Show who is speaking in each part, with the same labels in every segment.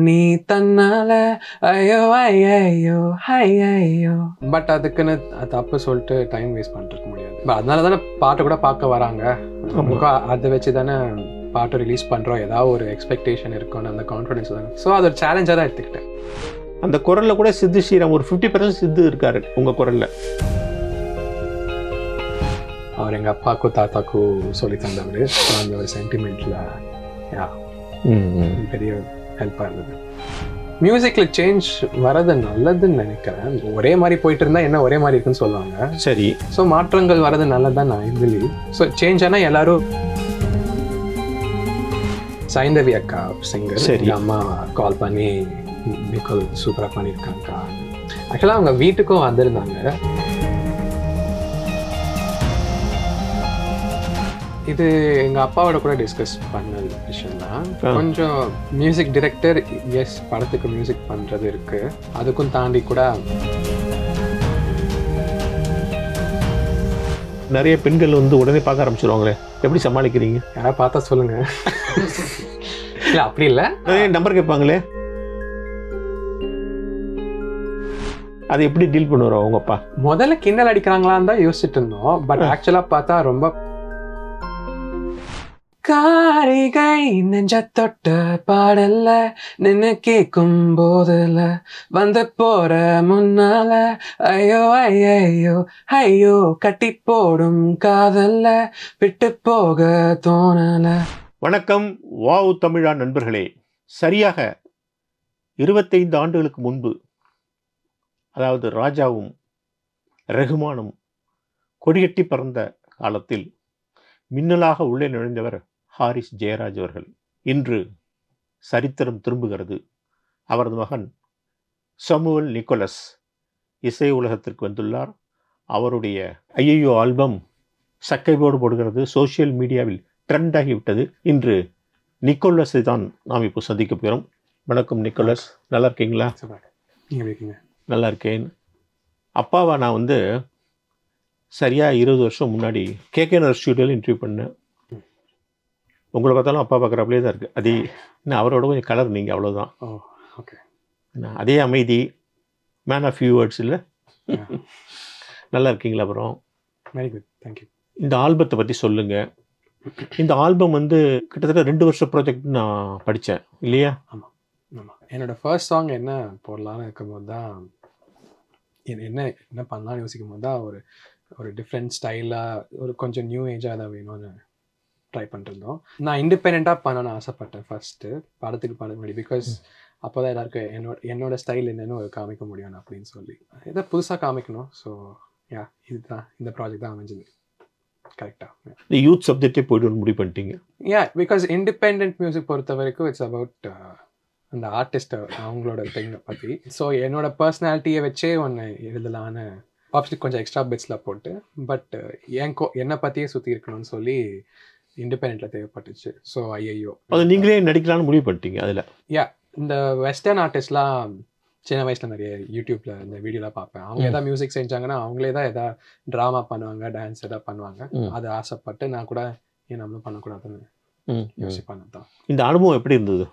Speaker 1: நீ தன்னால ஐயோ ஐயோ ஐயோ. பட் அதுக்குன்னு தப்பு சொல்லிட்டு டைம் வேஸ்ட் பண்ணிருக்க முடியாது. அதனால தானே பாட்டு கூட பார்க்க வராங்க. அதை வச்சு தானே பாட்டு ரிலீஸ் பண்ணுறோம். ஏதாவது ஒரு எக்ஸ்பெக்டேஷன் இருக்கும்னு அந்த கான்ஃபிடன்ஸ் தானே. ஸோ அது ஒரு சேலஞ்சாக தான் எடுத்துக்கிட்டேன்.
Speaker 2: அந்த குரலில் கூட சித்து ஸ்ரீராம் ஒரு 50% சித்து இருக்காரு உங்கள் குரலில்.
Speaker 1: அவர் எங்கள் அப்பாவுக்கும் தாத்தாக்கும் சொல்லி தந்தவர். அந்த ஒரு சென்டிமெண்ட்டில் பெரிய ஹெல்ப்பாக இருந்தது. மியூசிக்கில் சேஞ்ச் வரது நல்லதுன்னு நினைக்கிறேன். ஒரே மாதிரி போயிட்டு இருந்தால் என்ன ஒரே மாதிரி இருக்குன்னு சொல்லுவாங்க.
Speaker 2: சரி.
Speaker 1: ஸோ மாற்றங்கள் வரது நல்லதான் நான் பிலீவ். ஸோ சேஞ்ச் ஆனால் எல்லாரும் சைந்தவி அக்கா சிங்கர். சரி. அம்மா கால் பண்ணி நிக்கோல் சூப்பராக பண்ணியிருக்காங்கக்கா. ஆக்சுவலாக அவங்க வீட்டுக்கும் வந்திருந்தாங்க. இது எங்கள் அப்பாவோட கூட டிஸ்கஸ் பண்ண விஷயம் தான். கொஞ்சம் மியூசிக் டிரெக்டர் எஸ் படத்துக்கு மியூசிக் பண்ணுறது இருக்குது. அதுக்கும் தாண்டி கூட
Speaker 2: நிறைய பெண்கள் வந்து உடனே பார்க்க ஆரம்பிச்சிருவாங்களே, எப்படி சமாளிக்கிறீங்க?
Speaker 1: யாராவது பார்த்தா சொல்லுங்க. இல்லை அப்படி இல்லை,
Speaker 2: நம்பர் கேட்பாங்களே, அதை எப்படி டீல் பண்ணுவாரோ உங்க அப்பா?
Speaker 1: முதல்ல கிண்டல் அடிக்கிறாங்களான்னு தான் யோசிச்சுட்டு இருந்தோம். பட் ஆக்சுவலாக பார்த்தா ரொம்ப காரிகை நெஞ்ச தொட்ட பாடல்ல நின்று கேட்கும் போதுல வந்து போற முன்னால ஐயோ ஐயோ ஐயோ கட்டி போடும் காதல்ல விட்டு போக தோணல.
Speaker 2: வணக்கம் வாவ் தமிழா நண்பர்களே. சரியாக 25 ஆண்டுகளுக்கு முன்பு, அதாவது ராஜாவும் ரகுமானும் கொடிகட்டி பறந்த காலத்தில் மின்னலாக உள்ளே நுழைந்தவர் ஹாரிஸ் ஜெயராஜ் அவர்கள். இன்று சரித்திரம் திரும்புகிறது. அவரது மகன் சமுவல் நிக்கோலஸ் இசை உலகத்திற்கு வந்துள்ளார். அவருடைய ஐயோ ஆல்பம் சக்கைபோடு போடுகிறது. சோசியல் மீடியாவில் ட்ரெண்ட் ஆகிவிட்டது. இன்று நிக்கோலஸை தான் நாம் இப்போ சந்திக்க போகிறோம். வணக்கம் நிக்கோலஸ், நல்லா இருக்கீங்களா? நல்லா இருக்கேன். அப்பாவா நான் வந்து சரியாக 20 வருஷம் முன்னாடி கேகேஆர் ஸ்டூடியோவில் இன்டர்வியூ பண்ணேன். உங்களை பார்த்தாலும் அப்பா பார்க்குறாப்லே தான் இருக்குது. அதே இன்னும் அவரோட கொஞ்சம் கலர் நீங்கள், அவ்வளோதான்.
Speaker 1: ஓகே.
Speaker 2: அதே அமைதி, மேன் ஆஃப் ஃபியூ வேர்ட்ஸ் இல்லை. நல்லா இருக்கீங்களா? அப்புறம்
Speaker 1: வெரி குட், தேங்க்யூ. இந்த
Speaker 2: ஆல்பத்தை பற்றி சொல்லுங்கள். இந்த ஆல்பம் வந்து கிட்டத்தட்ட 2 வருஷம் ப்ராஜெக்ட் நான் படித்தேன் இல்லையா?
Speaker 1: ஆமாம் ஆமாம். என்னோடய ஃபர்ஸ்ட் சாங் என்ன போடலான்னு இருக்கும்போது தான், என்ன என்ன பண்ணலான்னு யோசிக்கும் போது தான் ஒரு டிஃப்ரெண்ட் ஸ்டைலாக ஒரு கொஞ்சம் நியூ ஏஜாக தான் வேணும்னு ட்ரை பண்ணிருந்தோம். நான் இண்டிபெண்ட்டாக பண்ணணும்னு ஆசைப்பட்டேன் ஃபஸ்ட்டு படத்துக்கு பண்ண முடியும். பிகாஸ் அப்போ தான் எல்லாருக்கும் என்னோட ஸ்டைல் என்னென்னு காமிக்க முடியும் அப்படின்னு சொல்லி இதை புதுசாக காமிக்கணும். ஸோ இதுதான் இந்த ப்ராஜெக்ட் தான் அமைஞ்சது கரெக்டாக.
Speaker 2: இந்த யூத் சப்ஜெக்டே போய்ட்டு முடிவு பண்ணிட்டீங்க?
Speaker 1: பிகாஸ் இண்டிபெண்ட் மியூசிக் பொறுத்த வரைக்கும் இட்ஸ் அபவுட் அந்த ஆர்டிஸ்ட்டை அவங்களோட திங்கை பற்றி. ஸோ என்னோட பர்சனாலிட்டியை வச்சே ஒன்று எழுதலான்னு ஆப்ஷன் கொஞ்சம் எக்ஸ்ட்ரா பிட்ஸில் போட்டு, பட் என்னை பற்றியே சுற்றி இருக்கணும்னு சொல்லி இண்டிபெண்ட்டில் தேவைப்பட்டுச்சு. ஸோ ஐயோ
Speaker 2: அது நீங்களே நடிக்கலான்னு முடிவு பண்ணிட்டீங்க அதில்?
Speaker 1: இந்த வெஸ்டர்ன் ஆர்டிஸ்ட்லாம் சின்ன வயசில் நிறைய யூடியூப்பில் இந்த வீடியோலாம் பார்ப்பேன். அவங்க எதாவது மியூசிக் செஞ்சாங்கன்னா அவங்களே தான் எதாவது ட்ராமா பண்ணுவாங்க, டான்ஸ் எதாவது பண்ணுவாங்க. அது ஆசைப்பட்டு நான் கூட ஏன் நம்மளும் பண்ணக்கூடாதுன்னு யோசிப்பேன் தான்.
Speaker 2: இந்த அனுபவம் எப்படி இருந்தது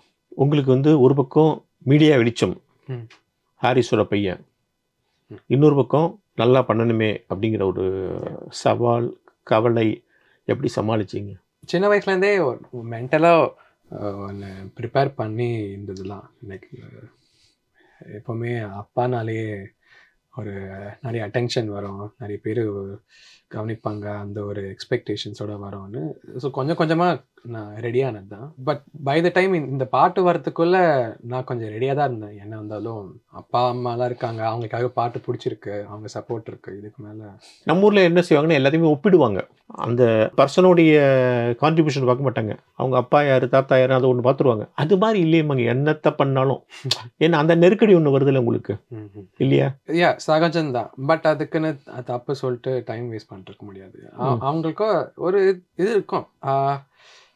Speaker 2: உங்களுக்கு? வந்து ஒரு பக்கம் மீடியா வெளிச்சம், ஹாரிஸோட பையன், இன்னொரு பக்கம் நல்லா பண்ணணுமே அப்படிங்கிற ஒரு சவால், கவலை, எப்படி சமாளிச்சிங்க?
Speaker 1: சின்ன வயசுலேருந்தே ஒரு மென்டலாக ஒன்று ப்ரிப்பேர் பண்ணி இருந்ததுலாம். லைக் எப்போவுமே அப்பானாலே ஒரு நிறைய அட்டென்ஷன் வரும், நிறைய பேர் கவனிப்பாங்க, அந்த ஒரு எக்ஸ்பெக்டேஷன்ஸோடு வரோன்னு. ஸோ கொஞ்சம் கொஞ்சமாக நான் ரெடியானது தான். பட் பை த டைம் இந்த பாட்டு வரத்துக்குள்ளே நான் கொஞ்சம் ரெடியாக தான் இருந்தேன். என்ன வந்தாலும் அப்பா அம்மாலாம் இருக்காங்க, அவங்களுக்காக பாட்டு பிடிச்சிருக்கு, அவங்க சப்போர்ட் இருக்குது. இதுக்கு மேலே
Speaker 2: நம்ம ஊரில் என்ன செய்வாங்கன்னா எல்லாத்தையுமே ஒப்பிடுவாங்க. அந்த பர்சனுடைய கான்ட்ரிபியூஷன் பார்க்க மாட்டாங்க. அவங்க அப்பா யார், தாத்தா யார், அதை ஒன்று பார்த்துருவாங்க. அது மாதிரி இல்லையம்மாங்க என்னத்தை பண்ணாலும். ஏன்னா அந்த நெருக்கடி ஒன்று வருதில்ல உங்களுக்கு, இல்லையா?
Speaker 1: சகஜம்தான். பட் அதுக்குன்னு தப்பு சொல்லிட்டு டைம் வேஸ்ட் பண்ணிருக்க முடியாது. அவங்களுக்கும் ஒரு இது இருக்கும்.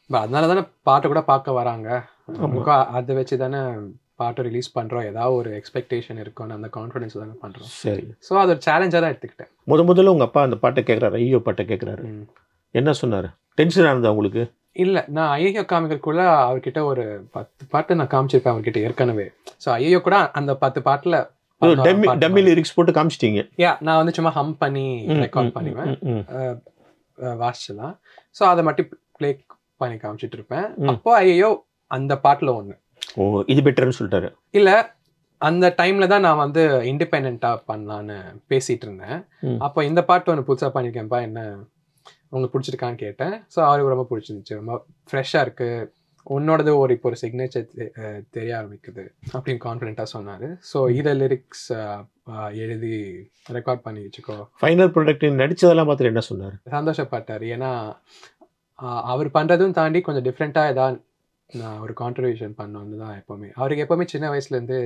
Speaker 1: அதனால தானே பாட்டு கூட பார்க்க வராங்க. அதை வச்சு தானே பாட்டு ரிலீஸ் பண்ணுறோம். ஏதாவது ஒரு எக்ஸ்பெக்டேஷன் இருக்கும்னு அந்த கான்ஃபிடன்ஸ் தானே பண்ணுறோம்.
Speaker 2: சரி.
Speaker 1: ஸோ அது ஒரு சேலஞ்சாக தான் எடுத்துக்கிட்டேன்.
Speaker 2: முதல்ல உங்கள் அப்பா அந்த பாட்டை கேட்குறாரு, ஐயோ பாட்டை கேட்குறாரு, என்ன சொன்னார்? டென்ஷனாக இருந்தா உங்களுக்கு?
Speaker 1: இல்லை, நான் ஐயோ காமிக்கிறதுக்குள்ள அவர்கிட்ட ஒரு 10 பாட்டு நான் காமிச்சிருப்பேன் அவர்கிட்ட ஏற்கனவே. ஸோ ஐயோ கூட அந்த 10 பாட்டில்
Speaker 2: டம்மி லிரிக்ஸ் போட்டு காமிச்சிட்டீங்க.
Speaker 1: நான் வந்து சும்மா ஹம் பண்ணி ரெக்கார்ட் பண்ணுவேன், வாசிச்சலாம். ஸோ அதை மட்டும் ப்ளே பண்ணி காமிச்சிட்டு இருப்பேன். அப்போ ஐயோ அந்த பாட்டில் ஒன்று,
Speaker 2: ஓ இது பெட்டர்னு சொல்லிட்டாரு.
Speaker 1: இல்லை, அந்த டைம்ல தான் நான் வந்து இண்டிபெண்டா பண்ணலான்னு பேசிட்டு இருந்தேன். அப்போ இந்த பாட்டு ஒன்று புதுசாக பண்ணியிருக்கேன்ப்பா, என்ன உங்களுக்கு பிடிச்சிருக்கான்னு கேட்டேன். ஸோ அவருக்கு ரொம்ப பிடிச்சிருந்துச்சு, ரொம்ப ஃப்ரெஷ்ஷாக இருக்கு, உன்னோடது இப்போ ஒரு சிக்னேச்சர் தெரிய ஆரம்பிக்குது அப்படின்னு கான்ஃபிடென்ட்டாக சொன்னார். ஸோ இதை லிரிக்ஸ் எழுதி ரெக்கார்ட் பண்ணி வச்சுக்கோ.
Speaker 2: ஃபைனல் ப்ராடக்ட் நடிச்சதெல்லாம் பார்த்துட்டு என்ன சொன்னார்?
Speaker 1: சந்தோஷப்பட்டார். ஏன்னா அவர் பண்ணுறதும் தாண்டி கொஞ்சம் டிஃப்ரெண்ட்டாக ஏதாவது நான் ஒரு கான்ட்ரிபியூஷன் பண்ணோன்னு தான் எப்போவுமே. அவருக்கு எப்போவுமே சின்ன வயசுலேருந்து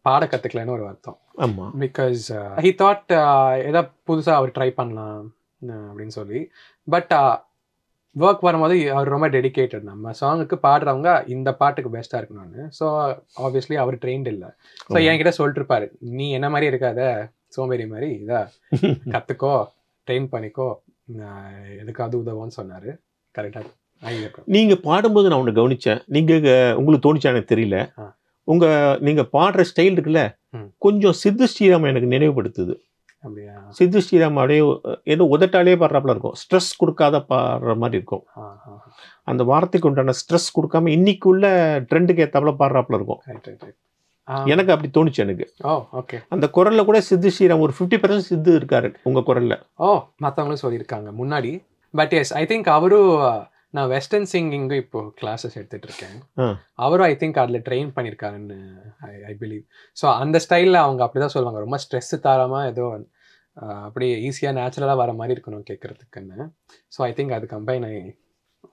Speaker 1: பாட கற்றுக்கலன்னு ஒரு வருத்தம்.
Speaker 2: ஆமாம்,
Speaker 1: பிகாஸ் ஹி தாட் ஏதாவது புதுசாக அவர் ட்ரை பண்ணலாம் அப்படின்னு சொல்லி. பட் ஒர்க் வரும்போது அவர் ரொம்ப டெடிக்கேட்டட். நம்ம சாங்குக்கு பாடுறவங்க இந்த பாட்டுக்கு பெஸ்ட்டாக இருக்கணும்னு. ஸோ ஆப்வியஸ்லி அவர் ட்ரெயின்ட் இல்லை. ஸோ என்கிட்ட சொல்லிட்டு இருப்பாரு, நீ என்ன மாதிரி இருக்காத, சோம்பேறி மாதிரி இதா கற்றுக்கோ, ட்ரெயின் பண்ணிக்கோ, எதுக்காவது உதவும்னு சொன்னார். கரெக்டாக
Speaker 2: நீங்கள் பாடும்போது நான் ஒன்று கவனித்தேன். நீங்கள் உங்களுக்கு தோணிச்சா எனக்கு தெரியல, நீங்கள் பாடுற ஸ்டைல் இருக்குல்ல கொஞ்சம் சித்து ஸ்ரீராம் எனக்கு நினைவுபடுத்துது.
Speaker 1: அப்படியா?
Speaker 2: சித்து ஸ்ரீராம் அப்படியே ஏதோ உதட்டாலே பாடுறாப்புல இருக்கும், ஸ்ட்ரெஸ் கொடுக்காத பாடுற மாதிரி இருக்கும். அந்த வார்த்தைக்கு உண்டான ஸ்ட்ரெஸ் கொடுக்காம இன்னைக்குள்ள ட்ரெண்டுக்கு ஏற்றாப்புல பாடுறாப்புல இருக்கும். எனக்கு அப்படி தோணுச்சு எனக்கு.
Speaker 1: ஓகே.
Speaker 2: அந்த குரல்ல கூட சித்து ஸ்ரீராம் ஒரு 50% சித்து இருக்காரு உங்க குரல்ல.
Speaker 1: மற்றவங்களும் சொல்லியிருக்காங்க முன்னாடி. பட் எஸ், ஐ திங்க் அவரும், நான் வெஸ்டர்ன் சிங்கிங்கும் இப்போ கிளாஸஸ் எடுத்துட்டு இருக்கேன், அவரும் ஐ திங்க் அதில் ட்ரெயின் பண்ணியிருக்காருன்னு ஐ பிலீவ். ஸோ அந்த ஸ்டைலில் அவங்க அப்படிதான் சொல்லுவாங்க, ரொம்ப ஸ்ட்ரெஸ் தாராமல் ஏதோ அப்படியே ஈஸியாக நேச்சுரலாக வர மாதிரி இருக்கணும் கேட்கறதுக்குன்னு. ஸோ ஐ திங்க் அது கம்பைன் ஆகி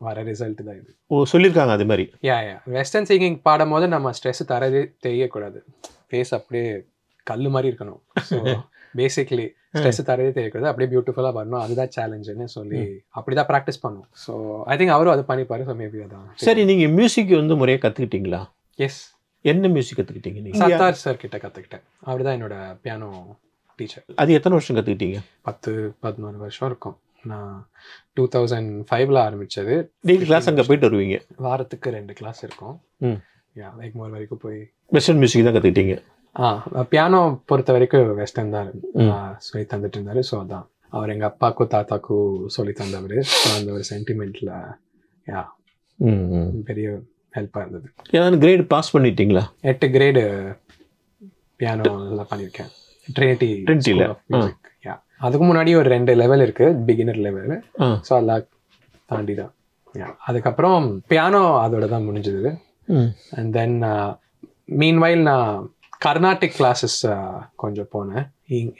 Speaker 1: வர ரிசல்ட் தான் இது.
Speaker 2: சொல்லியிருக்காங்க அது மாதிரி.
Speaker 1: வெஸ்டர்ன் சிங்கிங் பாடும் போது நம்ம ஸ்ட்ரெஸ் தரதே தெரியக்கூடாது, ஃபேஸ் அப்படியே கல் மாதிரி இருக்கணும். ஸோ பேசிக்லி ஸ்ட்ரெஸ் தரதே தெரியக்கூடாது, அப்படியே பியூட்டிஃபுல்லாக வரணும், அதுதான் சேலஞ்சுன்னு சொல்லி அப்படிதான் ப்ராக்டிஸ் பண்ணும். ஸோ ஐ திங்க் அவரும் அது பண்ணிப்பாரு. ஸோ மேபி அதான்.
Speaker 2: சரி, நீங்கள் மியூசிக் வந்து முறையாக கற்றுக்கிட்டீங்களா?
Speaker 1: எஸ்.
Speaker 2: என்ன மியூசிக் கற்றுக்கிட்டீங்க நீங்கள்?
Speaker 1: சத்தார் சார் கிட்ட கற்றுக்கிட்டேன். அவர் தான் என்னோட பியானோ டீச்சர்.
Speaker 2: அது எத்தனை வருஷம் கற்றுக்கிட்டீங்க?
Speaker 1: 10-11 வருஷம் இருக்கும். நான் 2005 ஆரம்பித்தது.
Speaker 2: டெய்லி கிளாஸ் அங்கே போயிட்டு வருவீங்க?
Speaker 1: வாரத்துக்கு 2 கிளாஸ் இருக்கும். எக்மோர் வரைக்கும் போய்
Speaker 2: வெஸ்டர்ன் மியூசிக் தான் கற்றுக்கிட்டீங்க?
Speaker 1: பியானோ பொறுத்த வரைக்கும் வெஸ்டர்ன் தான் சொல்லி தந்துட்டு இருந்தாரு. ஸோ அதான் அவர் எங்கள் அப்பாவுக்கும் தாத்தாக்கும் சொல்லி தந்தவர். ஸோ அந்த ஒரு சென்டிமெண்ட்டில் பெரிய ஹெல்ப்பாக இருந்தது.
Speaker 2: ஏதாவது கிரேடு பாஸ் பண்ணிட்டீங்களா?
Speaker 1: 8 கிரேடு பியானோலாம் பண்ணியிருக்கேன் ட்ரினிட்டியில். அதுக்கு முன்னாடி ஒரு 2 லெவல் இருக்குது, பிகினர் லெவல். ஸோ அதெல்லாம் தாண்டி தான். அதுக்கப்புறம் பியானோ அதோட தான் முடிஞ்சது. அண்ட் தென் மீன்வைல் நான் கர்நாடிக் கிளாஸஸ் கொஞ்சம் போனேன்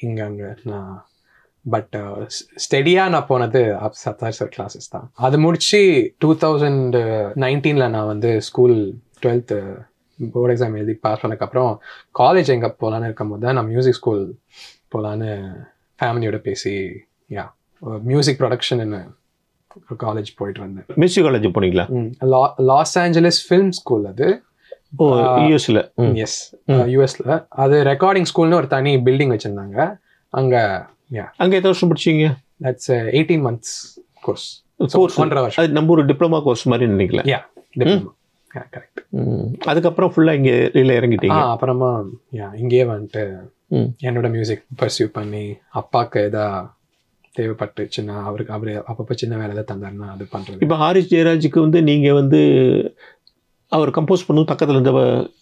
Speaker 1: இங்கே அங்கே நான். பட் ஸ்டெடியாக நான் போனது சத்தார் சார் கிளாஸஸ் தான். அது முடிச்சு 2019 நான் வந்து ஸ்கூல் 12th போர்டு எக்ஸாம் எழுதி பாஸ் பண்ணதுக்கப்புறம் காலேஜ் எங்கே போகலான்னு இருக்கும்போது தான் நான் மியூசிக் ஸ்கூல் போகலான்னு ஃபேமிலியோட பேசி மியூசிக் ப்ரொடக்ஷன் காலேஜ் போயிட்டு வந்தேன்.
Speaker 2: மியூசிக் காலேஜ் போனீங்களா?
Speaker 1: Los Angeles film school. அது
Speaker 2: யூஎஸ்ல.
Speaker 1: எஸ், யூஎஸ்ல. அது ரெக்கார்டிங் ஸ்கூல்னு ஒரு தனி பில்டிங் வச்சிருந்தாங்க அங்கே.
Speaker 2: அங்கே எத்தனை வருஷம் படிச்சீங்க?
Speaker 1: That's 18 months course. 1.5 வருஷம்.
Speaker 2: அது நம்ம ஒரு டிப்ளமா கோர்ஸ் மாதிரி நினைக்கல.
Speaker 1: டிப்ளமா. கரெக்ட்.
Speaker 2: அதுக்கப்புறம் ஃபுல்லாக இங்கே இல்லை இறங்கிட்டீங்க?
Speaker 1: அப்புறமா இங்கேயே வந்துட்டு என்னோட மியூசிக் பர்சியூ பண்ணி அப்பாவுக்கு எதா தேவைப்பட்டுச்சுன்னா அவர் அப்பப்போ சின்ன வேலை தான் தந்தாருன்னா அது பண்ணுறது. இப்போ
Speaker 2: ஹாரிஸ் ஜெயராஜுக்கு வந்து நீங்கள் வந்து அவர் கம்போஸ் பண்ணும் பக்கத்தில் இருந்து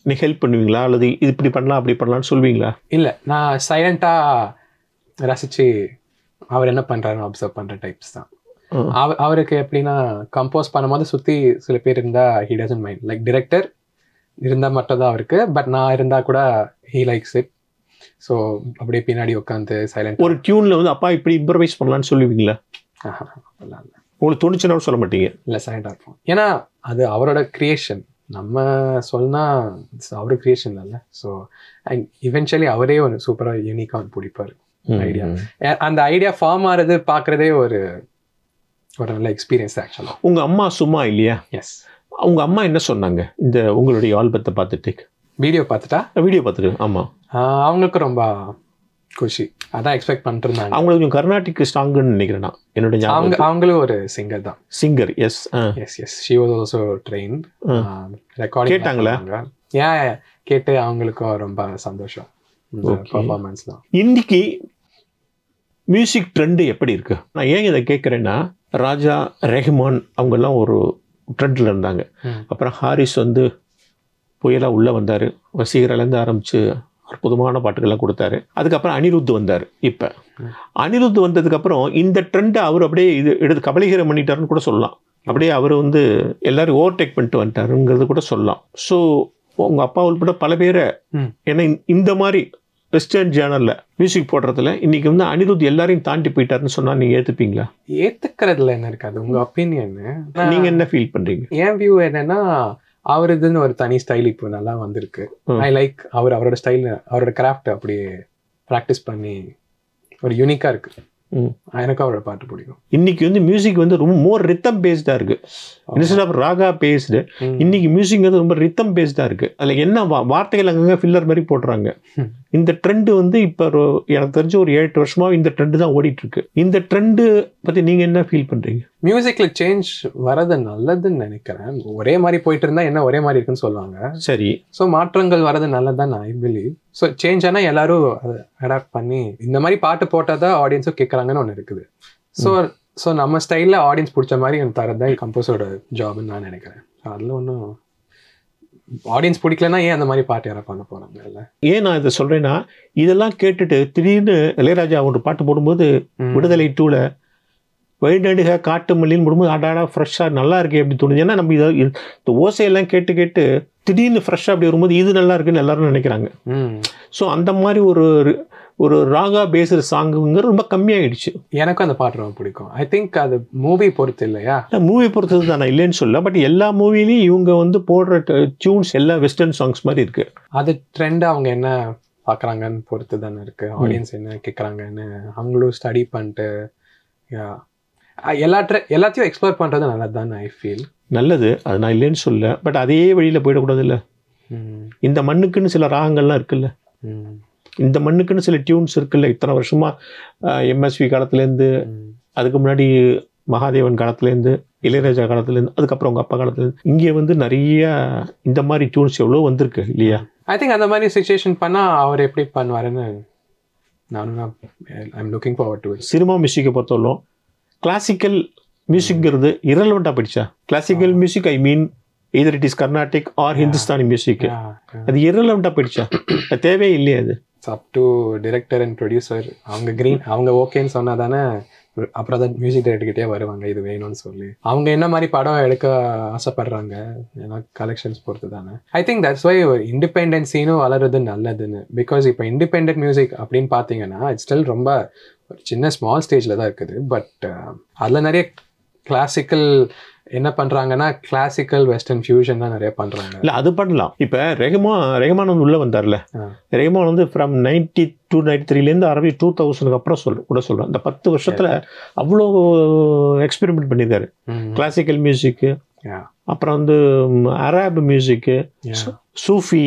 Speaker 2: நீ ஹெல்ப் பண்ணுவீங்களா, அல்லது இது இப்படி பண்ணலாம் அப்படி பண்ணலான்னு சொல்வீங்களா?
Speaker 1: இல்லை, நான் சைலண்ட்டாக ரசித்து அவர் என்ன பண்ணுறாருன்னு அப்சர்வ் பண்ணுற டைப்ஸ் தான். அவருக்கு எப்படின்னா கம்போஸ் பண்ணும்போது சுற்றி சில பேர் இருந்தால் he doesn't mind, like director இருந்தால் மட்டும் தான் அவருக்கு. பட் நான் இருந்தால் கூட ஹீ லைக்ஸ் இட். ஸோ அப்படியே பின்னாடி உட்காந்து சைலண்ட்.
Speaker 2: ஒரு டியூனில் வந்து அப்பா இப்படி இம்ப்ரவைஸ் பண்ணலான்னு சொல்லுவீங்களா?
Speaker 1: அப்படிலாம் இல்லை.
Speaker 2: உங்களுக்கு தோணுச்சுன்னா சொல்ல மாட்டீங்க?
Speaker 1: இல்லை, சைலண்டாக இருப்போம். ஏன்னா அது அவரோட கிரியேஷன், நம்ம சொன்னால் அவரு கிரியேஷன் இல்லைல்ல. ஸோ அண்ட் இவென்ச்சுவலி அவரே ஒரு சூப்பராக யூனிக்காக பிடிப்பார் ஐடியா. அந்த ஐடியா ஃபார்ம் ஆகிறது பார்க்குறதே ஒரு நல்ல எக்ஸ்பீரியன்ஸ் ஆக்சுவலாக.
Speaker 2: உங்கள் அம்மா சும்மா இல்லையா?
Speaker 1: எஸ்.
Speaker 2: உங்கள் அம்மா என்ன சொன்னாங்க இந்த உங்களுடைய ஆல்பத்தை பார்த்துட்டு?
Speaker 1: வீடியோ பார்த்துட்டா?
Speaker 2: வீடியோ பார்த்துட்டு. ஆமாம்.
Speaker 1: அவங்களுக்கு ரொம்ப குஷி. அதான் எக்ஸ்பெக்ட் பண்ணிட்டு இருந்தாங்க.
Speaker 2: அவங்களுக்கு கொஞ்சம் கர்நாடிக் ஸ்ட்ராங்குன்னு நினைக்கிறேன் நான், என்னோட ஞாபகம்.
Speaker 1: அவங்களும் ஒரு சிங்கர் தான்.
Speaker 2: Singer, yes.
Speaker 1: Yes she was also trained. Recording
Speaker 2: கேட்டாங்களா?
Speaker 1: ஏன் கேட்டு அவங்களுக்கும் ரொம்ப சந்தோஷம் பர்ஃபார்மன்ஸ் தான்.
Speaker 2: இன்னைக்கு மியூசிக் ட்ரெண்டு எப்படி இருக்கு? நான் ஏன் இதை கேட்குறேன்னா, ராஜா, ரெஹ்மான் அவங்கெல்லாம் ஒரு ட்ரெண்டில் இருந்தாங்க. அப்புறம் ஹாரிஸ் வந்து புயலாக உள்ளே வந்தார், வசீகரிலேருந்து ஆரம்பித்து அற்புதமான பாட்டுகள்லாம் கொடுத்தாரு. அதுக்கப்புறம் அனிருத் வந்தார். இப்போ அனிருத் வந்ததுக்கப்புறம் இந்த ட்ரெண்டை அவர் அப்படியே எடுத்து கபலீகரம் பண்ணிட்டாருன்னு கூட சொல்லலாம். அப்படியே அவர் வந்து எல்லாரும் ஓவர்டேக் பண்ணிட்டு வந்துட்டாருங்கிறது கூட சொல்லலாம். ஸோ உங்கள் அப்பா உள்பட பல பேரை, ஏன்னா இந்த மாதிரி வெஸ்டர்ன் ஜேர்னலில் மியூசிக் போடுறதுல இன்னைக்கு வந்து அனிருத் எல்லாரையும் தாண்டி போயிட்டாருன்னு சொன்னால் நீங்கள் ஏற்றுப்பீங்களா?
Speaker 1: ஏற்றுக்கிறதுல என்ன இருக்காது, உங்கள் ஒப்பீனியன்.
Speaker 2: நீங்கள் என்ன ஃபீல் பண்ணுறீங்க?
Speaker 1: என் வியூ என்னன்னா, அவருதுன்னு ஒரு தனி ஸ்டைல் இப்போ நல்லா வந்திருக்கு. ஐ லைக் அவரோட ஸ்டைல், அவரோட கிராஃப்ட் அப்படியே ப்ராக்டிஸ் பண்ணி ஒரு யூனிக்காக இருக்கு. எனக்கு அவரோட பாட்டு பிடிக்கும். இன்னைக்கு
Speaker 2: வந்து மியூசிக் வந்து ரொம்ப மோர் ரித்தம் பேஸ்டா இருக்கு, இன்ஸ்டெட் ஆஃப் ராகா பேஸ்டு. இன்னைக்கு மியூசிக் வந்து ரொம்ப ரித்தம் பேஸ்டா இருக்கு. அதுல என்ன வார்த்தைகள் அங்கங்க ஃபில்லர் மாதிரி போடுறாங்க. இந்த ட்ரெண்ட் வந்து இப்போ எனக்கு தெரிஞ்ச ஒரு 7-8 வருஷமா இந்த ட்ரெண்ட் தான் ஓடிட்டு இருக்கு. இந்த ட்ரெண்டு பத்தி நீங்க என்ன ஃபீல் பண்றீங்க?
Speaker 1: மியூசிக்ல சேஞ்ச் வரது நல்லதுன்னு நினைக்கிறேன். ஒரே மாதிரி போயிட்டு இருந்தா என்ன ஒரே மாதிரி இருக்குன்னு சொல்லுவாங்க.
Speaker 2: சரி, ஸோ
Speaker 1: மாற்றங்கள் வரது நல்லதான் ஐ பிலீவ். ஸோ சேஞ்ச் ஆனால் எல்லாரும் அதை அடாப்ட் பண்ணி இந்த மாதிரி பாட்டு போட்டால் தான் ஆடியன்ஸும் கேட்குறாங்கன்னு ஒன்று இருக்குது. ஸோ நம்ம ஸ்டைலில் ஆடியன்ஸ் பிடிச்ச மாதிரி தரது தான் கம்போஸரோட ஜாப்னு நான் நினைக்கிறேன். அதில் ஒன்றும் ஆடியன்ஸ் பிடிக்கலன்னா ஏன் அந்த மாதிரி பாட்டு யாராவது பண்ண போகிறாங்க? இல்லை,
Speaker 2: ஏன் நான் இதை சொல்கிறேன்னா, இதெல்லாம் கேட்டுட்டு திடீர்னு இளையராஜா ஒரு பாட்டு போடும்போது விடுதலை 2ல் வழிநடுக காட்டு மல்லின்னு போடும்போது ஆடாடா ஃப்ரெஷ்ஷாக நல்லா இருக்கே அப்படி தோணுது. ஏன்னா நம்ம இதை இந்த ஓசையெல்லாம் கேட்டு கேட்டு திடீர்னு ஃப்ரெஷ்ஷாக அப்படி வரும்போது இது நல்லா இருக்குன்னு எல்லாரும் நினைக்கிறாங்க. ஸோ அந்த மாதிரி ஒரு ராகா பேஸ்டு சாங்குங்கிறது ரொம்ப கம்மியாயிடுச்சு.
Speaker 1: எனக்கும் அந்த பாட்டு ரொம்ப பிடிக்கும். ஐ திங்க் அது மூவி பொறுத்து இல்லையா?
Speaker 2: மூவி பொறுத்தது தான், நான் இல்லைன்னு சொல்ல. பட் எல்லா மூவிலையும் இவங்க வந்து போடுற டியூன்ஸ் எல்லாம் வெஸ்டர்ன் சாங்ஸ் மாதிரி இருக்கு.
Speaker 1: அது ட்ரெண்ட் அவங்க என்ன பார்க்குறாங்கன்னு பொறுத்து தானே இருக்கு. ஆடியன்ஸ் என்ன கேட்குறாங்கன்னு அவங்களும் ஸ்டடி பண்ணிட்டு எல்லாத்தையும் எக்ஸ்ப்ளோர் பண்ணுறது நல்லது தான் ஐ ஃபீல்.
Speaker 2: நல்லது, அது நான் இல்லைன்னு சொல்ல. பட் அதே வழியில் போயிடக்கூடாது இல்லை. இந்த மண்ணுக்குன்னு சில ராகங்கள்லாம் இருக்குல்ல, இந்த மண்ணுக்குன்னு சில டியூன்ஸ் இருக்குல்ல. இத்தனை வருஷமா எம்எஸ்வி காலத்துலேருந்து, அதுக்கு முன்னாடி மகாதேவன் காலத்துலேருந்து, இளையராஜா காலத்துலேருந்து, அதுக்கப்புறம் உங்கள் அப்பா காலத்துலேருந்து இங்கே வந்து நிறைய இந்த மாதிரி டியூன்ஸ் எவ்வளோ வந்திருக்கு இல்லையா?
Speaker 1: ஐ திங்க் அந்த மாதிரி சிச்சுவேஷன் பண்ணால் அவர் எப்படி பண்ணுவாருன்னு நானும் I'm looking forward to.
Speaker 2: Cinema மியூசிக்கை பொறுத்தவரைக்கும் கிளாசிக்கல் மியூசிக்ங்கிறது இரலவெண்ட்டாக போயிடுச்சா? Classical music I mean either it is Carnatic or Hindustani music. அது இரலவெண்ட்டாக போயிடுச்சா? அது தேவையே இல்லையா? அது
Speaker 1: up to director and producer. அவங்க ஓகேன்னு சொன்னால் தானே அப்புறம் தான் மியூசிக் டைரக்டர்கிட்டே வருவாங்க இது வேணும்னு சொல்லி. அவங்க என்ன மாதிரி படம் எடுக்க ஆசைப்படுறாங்க ஏன்னா கலெக்ஷன்ஸ் பொறுத்து தானே. I think that's why independent சீனும் வளருது நல்லதுன்னு. பிகாஸ் இப்போ இண்டிபெண்டன்ட் மியூசிக் அப்படின்னு பார்த்தீங்கன்னா இட்ஸ் ஸ்டில் ரொம்ப ஒரு சின்ன ஸ்மால் ஸ்டேஜில் தான் இருக்குது. பட் அதில் நிறைய கிளாசிக்கல் என்ன பண்ணுறாங்கன்னா கிளாசிக்கல் வெஸ்டர்ன் ஃபியூஷன் தான் நிறைய பண்ணுறாங்க.
Speaker 2: இல்லை, அது பண்ணலாம். இப்போ ரெஹ்மான் வந்து உள்ளே வந்தார்ல, ரெஹ்மான் வந்து ஃப்ரம் 92-93லேருந்து அரபி 2000க்கு அப்புறம் கூட சொல்கிறேன். இந்த 10 வருஷத்தில் அவ்வளோ எக்ஸ்பெரிமெண்ட் பண்ணியிருக்காரு. கிளாசிக்கல் மியூசிக்கு, அப்புறம் வந்து அரபு மியூசிக்கு, சூஃபி,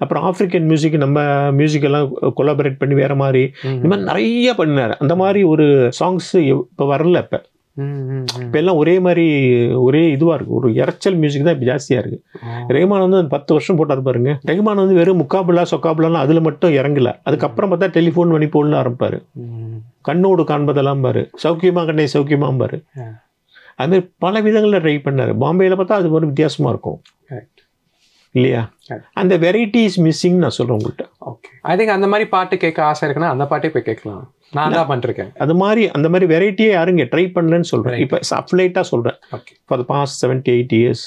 Speaker 2: அப்புறம் ஆப்பிரிக்கன் மியூசிக், நம்ம மியூசிக் எல்லாம் கொலாபரேட் பண்ணி வேற மாதிரி இந்த மாதிரி நிறைய பண்ணார். அந்த மாதிரி ஒரு சாங்ஸ் இப்போ வரல. இப்போ எல்லாம் ஒரே மாதிரி ஒரே இதுவாக இருக்குது. ஒரு இறைச்சல் மியூசிக் தான் இப்போ ஜாஸ்தியாக இருக்குது. ரெஹ்மான் வந்து 10 வருஷம் போட்டார் பாருங்க. ரெஹ்மான் வந்து வெறும் முக்காபுலா சொக்காபுலாம் அதில் மட்டும் இறங்கல. அதுக்கப்புறம் பார்த்தா டெலிஃபோன் மணிப்போல்னு ஆரம்பிப்பார். கண்ணோடு காண்பதெல்லாம் பாரு, சௌக்கியமா கண்ணே சௌக்கியமா பாரு. அதுமாதிரி பல விதங்களில் ட்ரை பண்ணார். பாம்பேயில் பார்த்தா அது ஒரு வித்தியாசமாக இருக்கும் இல்லையா? அந்த வெரைட்டி இஸ் மிஸ்ஸிங் நான் சொல்கிறேன் உங்கள்கிட்ட.
Speaker 1: ஓகே, ஐ திங்க் அந்த மாதிரி பாட்டு கேட்க ஆசை இருக்குன்னா அந்த பாட்டே போய் கேட்கலாம். நான் தான் பண்ணிருக்கேன்
Speaker 2: அந்த மாதிரி வெரைட்டியே யாருங்க ட்ரை பண்ணலன்னு சொல்கிறேன். இப்போ அப்லேட்டாக சொல்கிறேன். ஃபார் த பாஸ்ட் 70-80 இயர்ஸ்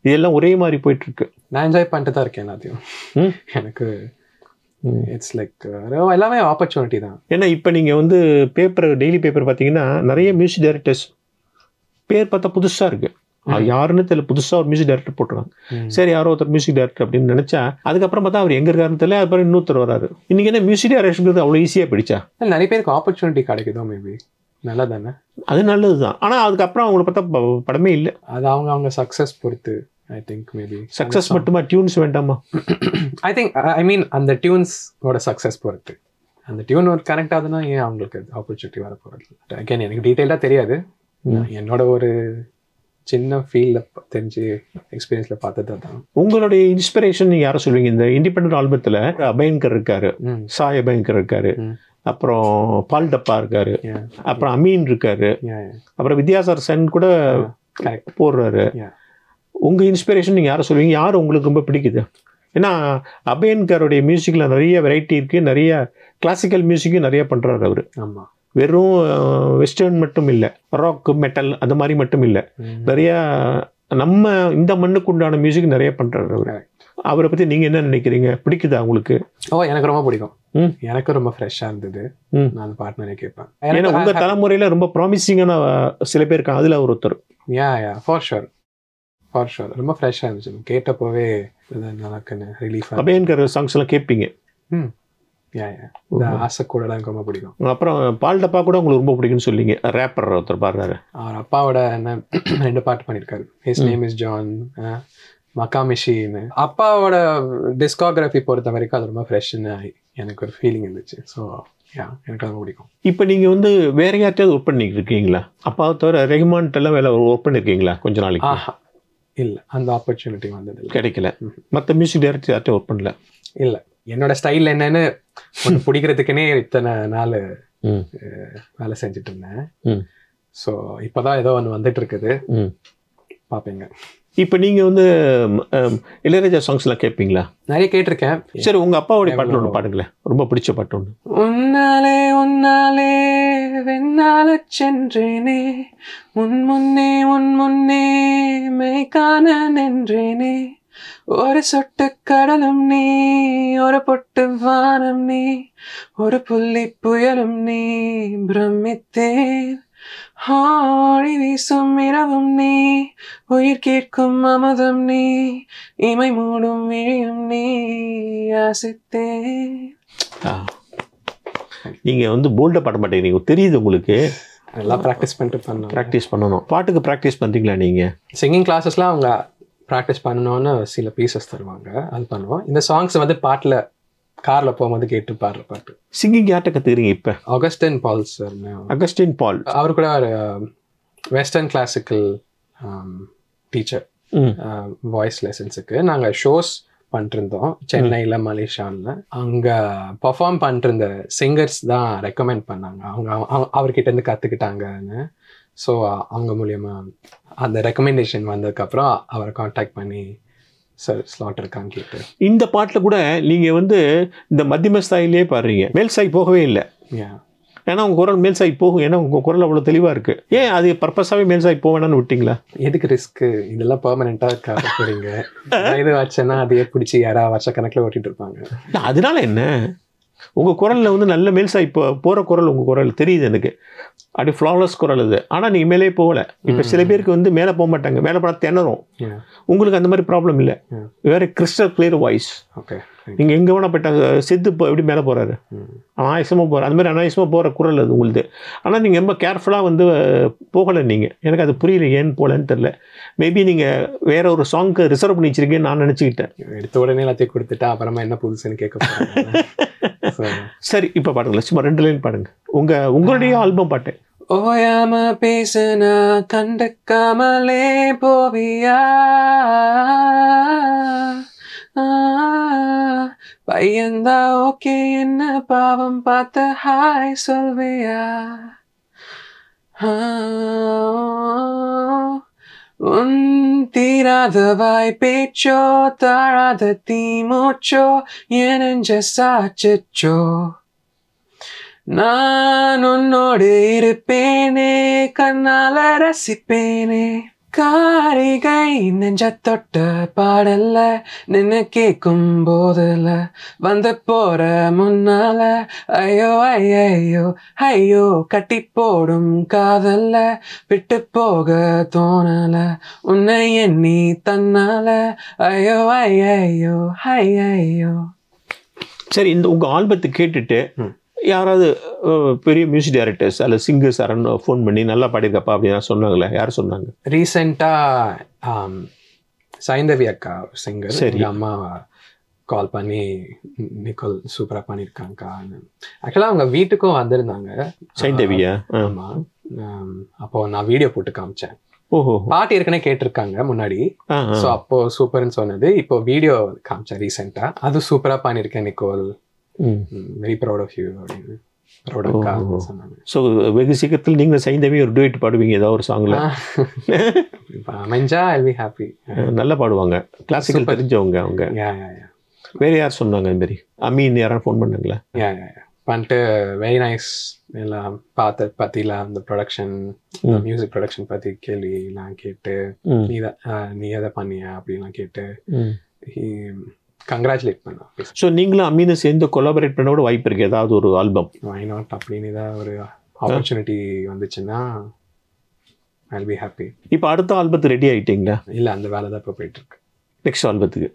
Speaker 2: இதெல்லாம் ஒரே மாதிரி போயிட்டு இருக்கு.
Speaker 1: நான் என்ஜாய் பண்ணிட்டு தான் இருக்கேன் எல்லாத்தையும். எனக்கு இட்ஸ் லைக் எல்லாமே ஆப்பர்ச்சுனிட்டி தான்.
Speaker 2: ஏன்னா இப்போ நீங்கள் வந்து டெய்லி பேப்பர் பார்த்தீங்கன்னா நிறைய மியூசிக் டைரக்டர்ஸ் பேர் பார்த்தா புதுசாக இருக்குது. அது யாருன்னு தெரியல, புதுசாக ஒரு மியூசிக் டைரக்டர் போட்டுருக்காங்க. சரி, யாரோ ஒருத்தர் மியூசிக் டைரக்டர் அப்படின்னு நினைச்சா அதுக்கப்புறம் பார்த்தா அவர் எங்க இருக்காருன்னு தெரியல. அதுக்கப்புறம் இன்னொருத்தர் வராரு. இன்னைக்கு என்ன மியூசிக் டைரக்டர் அவ்வளோ ஈஸியாக பிடிச்சா?
Speaker 1: நிறைய பேருக்கு ஆப்பர்ச்சுனிட்டி கிடைக்குதோ மேபி. நல்லா தானே,
Speaker 2: அது நல்லது தான். ஆனால் அதுக்கப்புறம் அவங்கள பார்த்தா படமே இல்லை.
Speaker 1: அது அவங்க சக்ஸஸ் பொறுத்து. ஐ திங்க் மேபி
Speaker 2: சக்ஸஸ் மட்டுமா, டியூன்ஸ் வேண்டாமா?
Speaker 1: ஐ திங்க் ஐ மீன் அந்த டியூன்ஸோட சக்ஸஸ் பொறுத்து. அந்த டியூன் ஒரு கனெக்ட் ஆகுதுன்னா ஏன் அவங்களுக்கு ஆப்பர்ச்சுனிட்டி வர போகிறது. அகைன் எனக்கு டீட்டெயிலாக தெரியாது, என்னோட ஒரு சின்ன ஃபீல்டில் தெரிஞ்சு எக்ஸ்பீரியன்ஸில் பார்த்தது தான்.
Speaker 2: உங்களுடைய இன்ஸ்பிரேஷன் நீங்கள் யாரை சொல்லுவீங்க? இந்த இண்டிபெண்டன்ட் ஆல்பத்தில் அபயங்கர் இருக்காரு, சாய் அபயங்கர் இருக்காரு, அப்புறம் பால் டப்பா இருக்காரு, அப்புறம் அமீன் இருக்காரு, அப்புறம் வித்யாசார் சென் கூட போடுறாரு. உங்கள் இன்ஸ்பிரேஷன் நீங்கள் யாரை சொல்லுவீங்க? யார் உங்களுக்கு ரொம்ப பிடிக்குது? ஏன்னா அபயன்கருடைய மியூசிக்கில் நிறைய வெரைட்டி இருக்குது, நிறைய கிளாசிக்கல் மியூசிக்கும் நிறைய பண்ணுறாரு அவர்.
Speaker 1: ஆமாம்,
Speaker 2: வெறும் வெஸ்டர்ன் மட்டும் இல்லை, ராக் மெட்டல் அந்த மாதிரி மட்டும் இல்லை, நிறையா நம்ம இந்த மண்ணுக்கு உண்டான மியூசிக் நிறைய பண்ணுறாரு அவர். அவரை பற்றி நீங்கள் என்ன நினைக்கிறீங்க? பிடிக்குதா உங்களுக்கு?
Speaker 1: எனக்கு ரொம்ப பிடிக்கும். எனக்கு ரொம்ப ஃப்ரெஷ்ஷாக இருந்தது, நான் பாட்டு நிறைய கேட்பேன்.
Speaker 2: ஏன்னா உங்கள் தலைமுறையில் ரொம்ப ப்ராமிசிங்கான சில பேர் இருக்காங்க, அதில் அவர் ஒருத்தர்.
Speaker 1: ஃபார் ஷுர் ரொம்ப ஃப்ரெஷ்ஷாக இருந்துச்சு, கேட்டப்போவே நமக்குன்னு ரிலீஃப்.
Speaker 2: அபயன்கர் சாங்ஸ் எல்லாம் கேட்பீங்க?
Speaker 1: இந்த ஆசை கூட எனக்கு ரொம்ப பிடிக்கும்.
Speaker 2: அப்புறம் பால் டப்பா கூட உங்களுக்கு ரொம்ப பிடிக்கும்னு சொல்லிங்க, ரேப்பர் ஒருத்தர் பாடுறாரு.
Speaker 1: அவர் அப்பாவோட என்ன 2 பாட்டு பண்ணியிருக்காரு, ஹிஸ் நேம் இஸ் ஜான், மக்கா மிஷின்னு. அப்பாவோட டிஸ்கோகிராஃபி பொறுத்த வரைக்கும் அது ரொம்ப ஃப்ரெஷ்ஷுன்னு எனக்கு ஒரு ஃபீலிங் இருந்துச்சு. ஸோ எனக்கு ரொம்ப பிடிக்கும்.
Speaker 2: இப்போ நீங்கள் வந்து வேற யார்ட்டையாவது ஒர்க் பண்ணிட்டு இருக்கீங்களா? அப்பாவை தவிர ரெஹ்மான்ட்டெல்லாம் வேலை ஒர்க் பண்ணியிருக்கீங்களா கொஞ்ச நாளைக்கு?
Speaker 1: இல்லை, அந்த ஆப்பர்ச்சுனிட்டி வந்தது
Speaker 2: கிடைக்கல. மற்ற மியூசிக் டைரக்டர் யார்ட்டையும் ஒர்க் பண்ணல?
Speaker 1: இல்லை, என்னோட ஸ்டைல் என்னன்னு ஒன்று பிடிக்கிறதுக்குன்னே இத்தனை நாள் வேலை செஞ்சுட்டு இருந்தேன். ஸோ இப்போதான் ஏதோ ஒன்று வந்துட்டு இருக்குது, பார்ப்பீங்க.
Speaker 2: இப்போ நீங்கள் வந்து இளையராஜா சாங்ஸ்லாம் கேட்பீங்களா?
Speaker 1: நிறைய கேட்டிருக்கேன்.
Speaker 2: சரி, உங்கள் அப்பாவுடைய பாட்டு ஒன்று பாடுங்களேன், ரொம்ப பிடிச்ச பாட்டு ஒன்று.
Speaker 1: உன்னாலே உன்னாலே வெண்ணால சென்றேனே, முன்னே மெய்கான நின்றேனே, ஒரு சொட்டு கடலும் நீ, ஒரு பொட்டு வானம் நீ, ஒரு புள்ளி புயலும் நீ, பிரமித்தேன் ஆழி வீசும் இரவும் நீ, உயிர் கேட்கும் அமுதம் நீ, இமை மூடும் விழியும் நீ, ஆசித்தேன்.
Speaker 2: நீங்கள் வந்து போல்டாக பாட மாட்டேங்கிறீங்க, தெரியுது உங்களுக்கு.
Speaker 1: நல்லா ப்ராக்டிஸ்
Speaker 2: பண்ணணும். பாட்டுக்கு ப்ராக்டிஸ் பண்ணுறீங்களா நீங்கள்?
Speaker 1: சிங்கிங் கிளாஸஸ்லாம் அவங்க ப்ராக்டிஸ் பண்ணணும்னு சில பீசஸ் தருவாங்க, அது பண்ணுவோம். இந்த சாங்ஸ் வந்து பாட்டில் காரில் போகும்போது கேட்டு பாடுற பாட்டு.
Speaker 2: சிங்கிங் யார்கிட்ட கற்றுக்கிறீங்க இப்போ?
Speaker 1: அகஸ்டின் பால் சார்.
Speaker 2: அகஸ்டின் பால் அவர்
Speaker 1: கூட ஒரு வெஸ்டர்ன் கிளாசிக்கல் டீச்சர். வாய்ஸ் லெசன்ஸுக்கு நாங்கள் ஷோஸ் பண்ணிருந்தோம் சென்னையில், மலேசியாவில். அங்கே பர்ஃபார்ம் பண்ணிருந்த சிங்கர்ஸ் தான் ரெக்கமெண்ட் பண்ணாங்க, அவர்கிட்டேருந்து கற்றுக்கிட்டாங்கன்னு. ஸோ அவங்க மூலியமா அந்த ரெக்கமெண்டேஷன் வந்ததுக்கப்புறம் அவரை காண்டாக்ட் பண்ணி சார் ஸ்லாட் இருக்கான்னு கேட்டு.
Speaker 2: இந்த பாட்டில் கூட நீங்கள் வந்து இந்த மத்தியம ஸ்தாயிலே பாடுறீங்க, மேல் சாய் போகவே இல்லை. ஏன்னா உங்கள் குரல் மேல் சாய் போகும், ஏன்னா உங்கள் குரல் அவ்வளோ தெளிவாக இருக்குது. ஏன் அது பர்பஸாகவே மேல் சாய் போவேனான்னு விட்டீங்களா?
Speaker 1: எதுக்கு ரிஸ்க்கு, இதெல்லாம் பெர்மனெண்ட்டாக காட்டுறீங்க. இது வச்சேன்னா அதையே பிடிச்சி யாராவது வருஷக்கணக்கில் ஓட்டிகிட்டு இருப்பாங்க.
Speaker 2: அதனால என்ன, உங்கள் குரலில் வந்து நல்ல மேல் சாய் போகிற குரல் உங்கள் குரல் தெரியுது எனக்கு, அப்படி ஃப்ளாலஸ் குரல் அது. ஆனால் நீங்கள் மேலே போகலை. இப்போ சில பேருக்கு வந்து மேலே போக மாட்டாங்க, மேலே போனால் திணறும். உங்களுக்கு அந்த மாதிரி ப்ராப்ளம் இல்லை, வேறு கிறிஸ்டல் கிளியர் வாய்ஸ்.
Speaker 1: ஓகே,
Speaker 2: நீங்கள் எங்கே வேணால் போயிட்டாங்க, செத்து எப்படி மேலே போகிறாரு, அனாயசமாக போகிறார், அந்த மாதிரி அனாயசமாக போகிற குரல் அது உங்களுக்கு. ஆனால் நீங்கள் ரொம்ப கேர்ஃபுல்லாக வந்து போகலை நீங்கள். எனக்கு அது புரியல, ஏன்னு போகலன்னு தெரில. மேபி நீங்கள் வேற ஒரு சாங்க்கு ரிசர்வ் பண்ணி வச்சிருக்கேன்னு நான் நினச்சிக்கிட்டேன்.
Speaker 1: எடுத்த உடனே எல்லாத்தையும் கொடுத்துட்டா அப்புறமா என்ன புதுசுன்னு கேட்க.
Speaker 2: சரி, இப்போ பாடுங்களேன், சும்மா 2 லைன் பாடுங்க, உங்களுடைய ஆல்பம் பாட்டு.
Speaker 1: ஓயாம பேசுன கண்டுக்காமலே போவியா, பையன்தா ஓகே என்ன பாவம் பார்த்த ஹாய் சொல்வியா, உன் தீராத வாய் பேச்சோ தாழாத தீமூச்சோ என் நெஞ்ச சாச்சோ, நான் உன்னோடு இருப்பேனே கண்ணால ரசிப்பேனே, காரிகை நெஞ்ச தொட்ட பாடல்ல நின்னு கேட்கும் போதுல வந்து போற முன்னால ஐயோ ஐயோ ஐயோ கட்டி போடும் காதல்ல விட்டு போக தோணல உன்னை எண்ணி தன்னால ஐயோ ஐயோ ஐயோ.
Speaker 2: சரி, இந்த உங்க ஆல்பத்தை கேட்டுட்டு யாராவது பெரிய மியூசிக் டைரக்டர்ஸ் அல்லது சிங்கர்ஸ் யாரும் ஃபோன் பண்ணி நல்லா பாடிருக்கப்பா அப்படின்னு சொன்னாங்களே, யார் சொன்னாங்க?
Speaker 1: ரீசெண்டாக சைந்தவி அக்கா சிங்கர், சரி, அம்மா கால் பண்ணி நிக்கோல் சூப்பராக பண்ணியிருக்காங்கக்கா. ஆக்சுவலாக அவங்க வீட்டுக்கும் வந்திருந்தாங்க
Speaker 2: சைந்தவியா.
Speaker 1: ஆமாம். அப்போது நான் வீடியோ போட்டு காமிச்சேன்.
Speaker 2: ஓஹோ.
Speaker 1: பாட்டு ஏற்கனவே கேட்டிருக்காங்க முன்னாடி. ஸோ அப்போ சூப்பர்னு சொன்னது. இப்போ வீடியோ காமிச்சேன் ரீசெண்டாக. அது சூப்பராக பண்ணியிருக்கேன் Nicole, very proud of you அப்படின்னு சொன்னாங்க.
Speaker 2: ஸோ வெகு சீக்கிரத்தில் நீங்கள் சைந்தவி ஒரு டுவேட் பாடுவீங்க ஏதாவது ஒரு சாங்கில்?
Speaker 1: அமைஞ்சா ஐ பி ஹாப்பி. நல்லா
Speaker 2: பாடுவாங்க, கிளாசிக்கல் தெரிஞ்சவங்க அவங்க. வேறு யார் சொன்னாங்க இந்த மாதிரி? அமீன் யாரும் ஃபோன் பண்ணாங்களா?
Speaker 1: பண்ணிட்டு வெரி நைஸ் எல்லாம் பற்றிலாம் அந்த ப்ரொடக்ஷன், மியூசிக் ப்ரொடக்ஷன் பற்றி கேள்விலாம் கேட்டு நீ எதை பண்ணிய அப்படின்லாம் கேட்டு கங்க்ராச்சுலேட் பண்ணா.
Speaker 2: ஸோ நீங்களும் அமீனை சேர்ந்து கொலாபரேட் பண்ண கூட வாய்ப்பு இருக்குது ஏதாவது ஒரு ஆல்பம்?
Speaker 1: வை நாட் அப்படின்னு ஏதாவது ஒரு ஆப்பர்ச்சுனிட்டி வந்துச்சுன்னா ஐ பி ஹாப்பி.
Speaker 2: இப்போ அடுத்த ஆல்பத்துக்கு ரெடி ஆகிட்டீங்களா?
Speaker 1: இல்லை, அந்த வேலை தான் இப்போ போயிட்டுருக்கு.
Speaker 2: நெக்ஸ்ட் ஆல்பத்துக்கு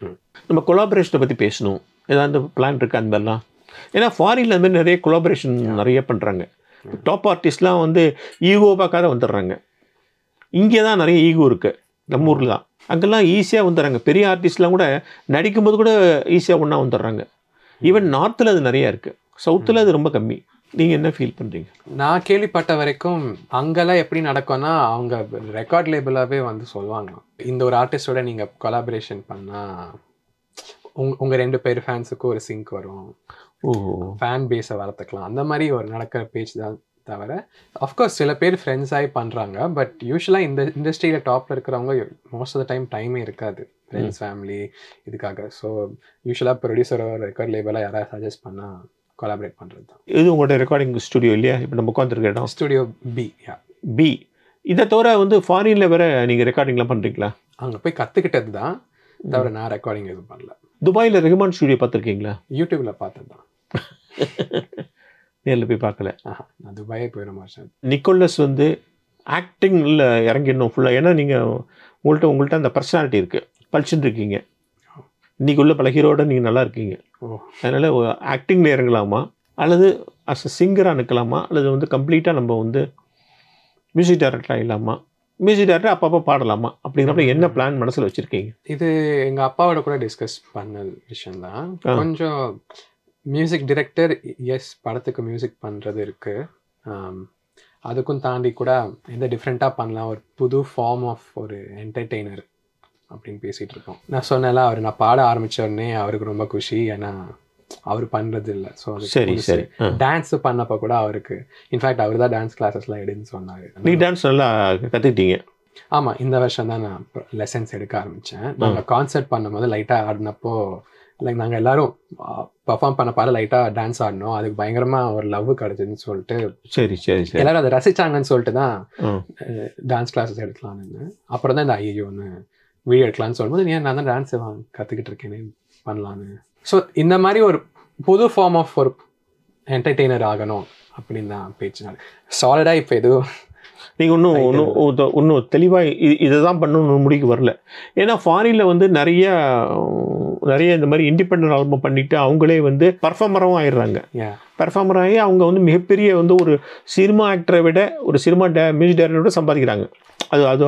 Speaker 2: நம்ம கொலாபரேஷனை பற்றி பேசணும். ஏதாவது பிளான் இருக்குது அந்த மாதிரிலாம்? ஏன்னா ஃபாரினில் வந்து நிறைய கொலாபரேஷன் நிறைய பண்ணுறாங்க. டாப் ஆர்டிஸ்ட்லாம் வந்து ஈகோ பார்க்காத வந்துடுறாங்க. இங்கே தான் நிறைய ஈகோ இருக்குது, நம்ம ஊரில் தான். அங்கெல்லாம் ஈஸியாக வந்துடுறாங்க. பெரிய ஆர்டிஸ்ட்லாம் கூட நடிக்கும்போது கூட ஈஸியாக ஒன்றா வந்துடுறாங்க. ஈவன் நார்த்தில் அது நிறையா இருக்குது, சவுத்தில் அது ரொம்ப கம்மி. நீங்கள் என்ன ஃபீல் பண்ணுறீங்க?
Speaker 1: நான் கேள்விப்பட்ட வரைக்கும் அங்கெல்லாம் எப்படி நடக்கும்னா, அவங்க ரெக்கார்ட் லேபிளாகவே வந்து சொல்லுவாங்க, இந்த ஒரு ஆர்டிஸ்டோட நீங்கள் கொலாபரேஷன் பண்ணால் உங்கள் 2 பேர் ஃபேன்ஸுக்கும் ஒரு சிங்க் வரும், ஃபேன் பேஸை வளர்த்துக்கலாம். அந்த மாதிரி ஒரு நடக்கிற பேச்சு தான் தவிர, அஃப்கோர்ஸ் சில பேர் ஃப்ரெண்ட்ஸ் ஆகி பண்ணுறாங்க. பட் யூஸ்வலாக இந்த இண்டஸ்ட்ரியில் டாப்பில் இருக்கிறவங்க மோஸ்ட் ஆஃப் த டைம் டைமே இருக்காது ஃப்ரெண்ட்ஸ் ஃபேமிலி இதுக்காக. ஸோ யூஸ்வலாக ப்ரொடியூசரோ ரெக்கார்ட் லேபிளாக யாராவது சஜஸ்ட் பண்ணால் கொலாபரேட் பண்ணுறது தான்.
Speaker 2: இது உங்களோட ரெக்கார்டிங் ஸ்டுடியோ இல்லையா? இப்போ நம்ம உட்காந்துருக்க இடம்
Speaker 1: ஸ்டுடியோ பி.
Speaker 2: பி. இதை தவிர வந்து ஃபாரினில் வேறு நீங்கள் ரெக்கார்டிங்லாம் பண்ணுறீங்களா?
Speaker 1: அங்கே போய் கற்றுக்கிட்டது தான் தவிர நான் ரெக்கார்டிங் எதுவும் பண்ணல.
Speaker 2: துபாயில் ரெஹ்மான் ஸ்டுடியோ பார்த்துருக்கீங்களா?
Speaker 1: யூடியூப்பில் பார்த்தது தான்,
Speaker 2: நேரில் போய் பார்க்கல.
Speaker 1: நான் துபாயே போயிட மாட்டேன்.
Speaker 2: நிக்கோலஸ் வந்து ஆக்டிங்கில் இறங்கிடணும் ஃபுல்லாக. ஏன்னா நீங்கள் உங்கள்கிட்ட அந்த பர்சனாலிட்டி இருக்குது, பழிச்சுட்டு இருக்கீங்க. இன்றைக்கி உள்ள பல ஹீரோட நீங்கள் நல்லா இருக்கீங்க. அதனால் ஆக்டிங்கில் இறங்கலாமா, அல்லது அஸ் அ சிங்கராக நிற்கலாமா, அல்லது வந்து கம்ப்ளீட்டாக நம்ம வந்து மியூசிக் டைரக்டராக இல்லாமா, மியூசிக் டைரக்டர் அப்பப்போ பாடலாமா அப்படிங்கிறப்ப என்ன பிளான் மனசில் வச்சுருக்கீங்க?
Speaker 1: இது எங்கள் அப்பாவோட கூட டிஸ்கஸ் பண்ண விஷயந்தான். கொஞ்சம் மியூசிக் டைரக்டர் எஸ், படத்துக்கு மியூசிக் பண்ணுறது இருக்குது. அதுக்கும் தாண்டி கூட எந்த டிஃப்ரெண்ட்டாக பண்ணலாம், ஒரு புது ஃபார்ம் ஆஃப் ஒரு என்டர்டெய்னர் அப்படின்னு பேசிகிட்டு இருக்கோம். நான் சொன்னேன்ல, நான் பாட ஆரம்பித்த உடனே அவருக்கு ரொம்ப குஷி. ஏன்னா அவர் பண்ணுறது இல்லை. ஸோ
Speaker 2: சரி சரி.
Speaker 1: டான்ஸு பண்ணப்போ கூட அவருக்கு, இன்ஃபேக்ட் அவர் தான் டான்ஸ் கிளாஸஸ்லாம் எடுன்னு சொன்னார்.
Speaker 2: நீங்கள் டான்ஸ் நல்லா கற்றுக்கிட்டீங்க?
Speaker 1: ஆமாம், இந்த வருஷம் தான் நான் லெசன்ஸ் எடுக்க ஆரம்பித்தேன். நாங்கள் கான்சர்ட் பண்ணும்போது லைட்டாக ஆடினப்போ, லைக் நாங்கள் எல்லோரும் பர்ஃபார்ம் பண்ண பாட லைட்டாக டான்ஸ் ஆடணும், அதுக்கு பயங்கரமாக ஒரு லவ் கிடச்சிதுன்னு சொல்லிட்டு
Speaker 2: சரி சரி சரி
Speaker 1: எல்லோரும் அதை ரசித்தாங்கன்னு சொல்லிட்டு தான் டான்ஸ் கிளாஸஸ் எடுக்கலான்னு. அப்புறம் தான் இந்த ஐயோன்னு வீடியோ எடுக்கலான்னு சொல்லும்போது, ஏன் நான் தான் டான்ஸ் கற்றுக்கிட்டு இருக்கேனே பண்ணலான்னு. ஸோ இந்த மாதிரி ஒரு புது ஃபார்ம் ஆஃப் ஒரு என்டர்டெய்னர் ஆகணும் அப்படின்னு தான் பேச்சு. சாலிடாக இப்போ எதுவும்
Speaker 2: நீங்கள் இன்னும் தெளிவாக இதை தான் பண்ணணும்னு முடிவுக்கு வரல. ஏன்னா ஃபாரினில் வந்து நிறைய இந்த மாதிரி இண்டிபெண்டன்ட் ஆல்பம் பண்ணிவிட்டு அவங்களே வந்து பர்ஃபார்மராகவும் ஆயிடுறாங்க. பர்ஃபார்மர் ஆகி அவங்க வந்து மிகப்பெரிய வந்து ஒரு சினிமா ஆக்டரை விட ஒரு சினிமா மியூசிக் டைரக்டரை விட சம்பாதிக்கிறாங்க. அது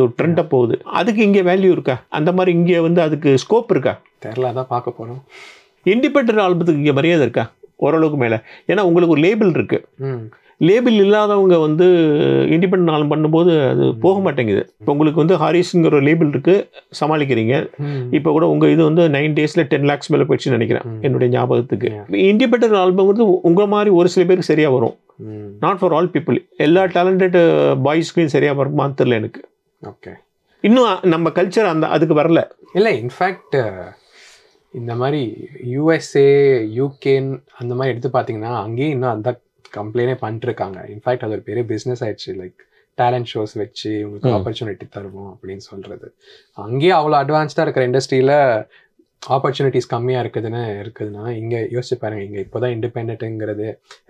Speaker 2: ஒரு ட்ரெண்டாக போகுது. அதுக்கு இங்கே வேல்யூ இருக்கா? அந்த மாதிரி இங்கே வந்து அதுக்கு ஸ்கோப் இருக்கா?
Speaker 1: தெரியல, தான் பார்க்க போகிறோம்.
Speaker 2: இண்டிபெண்டன்ட் ஆல்பத்துக்கு இங்கே மரியாதை இருக்கா ஓரளவுக்கு மேலே? ஏன்னா உங்களுக்கு ஒரு லேபிள் இருக்குது. லேபிள் இல்லாதவங்க வந்து இண்டிபெண்டன்ட் ஆல்பம் பண்ணும்போது அது போக மாட்டேங்குது. இப்போ உங்களுக்கு வந்து ஹாரிஸ்ங்கிற ஒரு லேபிள் இருக்குது, சமாளிக்கிறீங்க. இப்போ கூட உங்கள் இது வந்து 9 days 10 lakhs மேலே போயிடுச்சுன்னு நினைக்கிறேன் என்னுடைய ஞாபகத்துக்கு. இண்டிபெண்டன்ட் ஆல்பம் வந்து உங்கள் மாதிரி ஒரு சில பேருக்கு சரியாக வரும், நாட் ஃபார் ஆல் பீப்புள். எல்லா டேலண்டட் பாய்ஸ்க்கும் சரியாக வருமானு தெரியல எனக்கு.
Speaker 1: ஓகே,
Speaker 2: இன்னும் நம்ம கல்ச்சர் அதுக்கு வரல.
Speaker 1: இல்லை, இன்ஃபேக்ட் இந்த மாதிரி யூஎஸ்ஏ யூகேன்னு அந்த மாதிரி எடுத்து பார்த்தீங்கன்னா அங்கேயும் இன்னும் அந்த கம்ப்ளைனே பண்ணிட்டுருக்காங்க. இன்ஃபேக்ட் அது ஒரு பெரிய பிஸ்னஸ் ஆயிடுச்சு. லைக் டேலண்ட் ஷோஸ் வச்சு உங்களுக்கு ஆப்பர்ச்சுனிட்டி தருவோம் அப்படின்னு சொல்கிறது. அங்கேயே அவ்வளோ அட்வான்ஸ்டாக இருக்கிற இண்டஸ்ட்ரியில் ஆப்பர்ச்சுனிட்டிஸ் கம்மியாக இருக்குதுன்னா இங்கே யோசிச்சு பாருங்கள். இங்கே இப்போ தான் இண்டிபெண்ட்டுங்கிறது,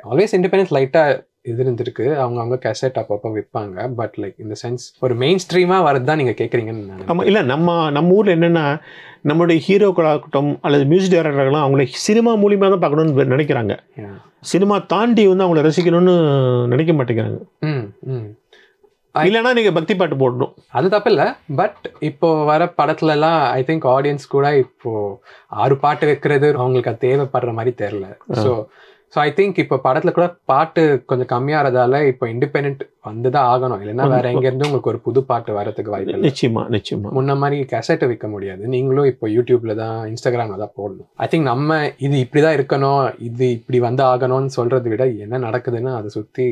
Speaker 1: ஆல்வேஸ் இண்டிபெண்டன்ஸ் லைட்டாக இது இருந்துருக்கு. அவங்க கெசட் அப்பப்போ விற்பாங்க. பட் லைக் இந்த சென்ஸ் ஒரு மெயின் ஸ்ட்ரீமாக வரது தான் நீங்கள் கேட்குறீங்கன்னு.
Speaker 2: ஆமாம், இல்லை நம்ம ஊரில் என்னென்னா நம்மளுடைய ஹீரோக்களாகட்டும் அல்லது மியூசிக் டைரக்டர்கள்லாம் அவங்கள சினிமா மூலியமாக தான் பார்க்கணுன்னு நினைக்கிறாங்க. சினிமா தாண்டி வந்து அவங்கள ரசிக்கணும்னு நினைக்க மாட்டேங்கிறாங்க. இல்லைன்னா நீங்கள் பக்தி பாட்டு போடணும்.
Speaker 1: அது தப்பு இல்லை. பட் இப்போ வர படத்துலலாம் ஐ திங்க் ஆடியன்ஸ் கூட இப்போ 6 பாட்டு வைக்கிறது அவங்களுக்கு அது தேவைப்படுற மாதிரி தெரியல. ஸோ ஐ திங்க் இப்போ படத்தில் கூட பாட்டு கொஞ்சம் கம்மியாகிறதால இப்போ இண்டிபெண்ட் வந்துதான் ஆகணும். இல்லைன்னா வேற எங்கேருந்து உங்களுக்கு ஒரு புது பாட்டு வரதுக்கு வாய்ப்பு இல்லை.
Speaker 2: நிச்சயமா
Speaker 1: முன்ன மாதிரி கேசட்டை விற்க முடியாது. நீங்களும் இப்போ யூடியூப்ல தான் இன்ஸ்டாகிராம்ல தான் போடணும். ஐ திங்க் நம்ம இது இப்படிதான் இருக்கணும், இது இப்படி வந்து ஆகணும்னு சொல்றதை விட என்ன நடக்குதுன்னு அதை சுற்றி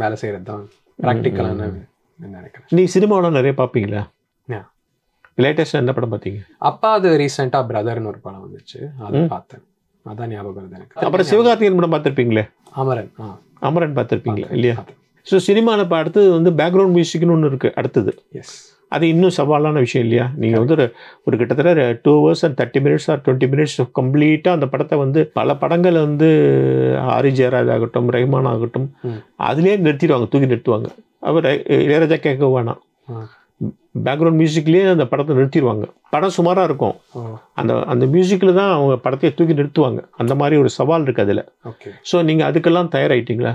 Speaker 1: வேலை செய்யறது தான் ப்ராக்டிக்கலான நினைக்கிறேன்.
Speaker 2: நீ சினிமாவெலாம் நிறைய பார்ப்பீங்களா? லேட்டஸ்டாக என்ன படம் பார்த்தீங்க?
Speaker 1: அப்பா அது ரீசெண்டாக பிரதர்னு ஒரு படம் வந்துச்சு, அதை பார்த்தேன். அதான் ஞாபகம் வருது எனக்கு.
Speaker 2: அப்புறம் சிவகார்த்திகேயன் படம் பார்த்துருப்பீங்களே? அமரன் பார்த்துருப்பீங்களா இல்லையா? ஸோ சினிமாவில் இப்போ அடுத்தது வந்து பேக்ரவுண்ட் மியூசிக்னு ஒன்று இருக்குது அடுத்தது.
Speaker 1: எஸ், அது
Speaker 2: இன்னும் சவாலான விஷயம் இல்லையா? நீங்கள் வந்து ஒரு கிட்டத்தட்ட 2 hours and 30 minutes or 20 minutes கம்ப்ளீட்டாக அந்த படத்தை வந்து பல படங்கள் வந்து ஆரி ஜெயராஜ் ஆகட்டும், ரஹ்மான் ஆகட்டும், அதுலேயே நிறுத்திடுவாங்க, தூக்கி நிறுத்துவாங்க. அவர் இளையராஜா கேட்க வேணாம், பேக்ரவுண்ட் மியூசிக்லேயே அந்த படத்தை நிறுத்திடுவாங்க. படம் சுமாராக இருக்கும், அந்த மியூசிக்கில் தான் அவங்க படத்தையே தூக்கி நிறுத்துவாங்க. அந்த மாதிரி ஒரு சவால் இருக்குது அதில். ஸோ நீங்கள் அதுக்கெல்லாம் தயாராகிட்டீங்களா?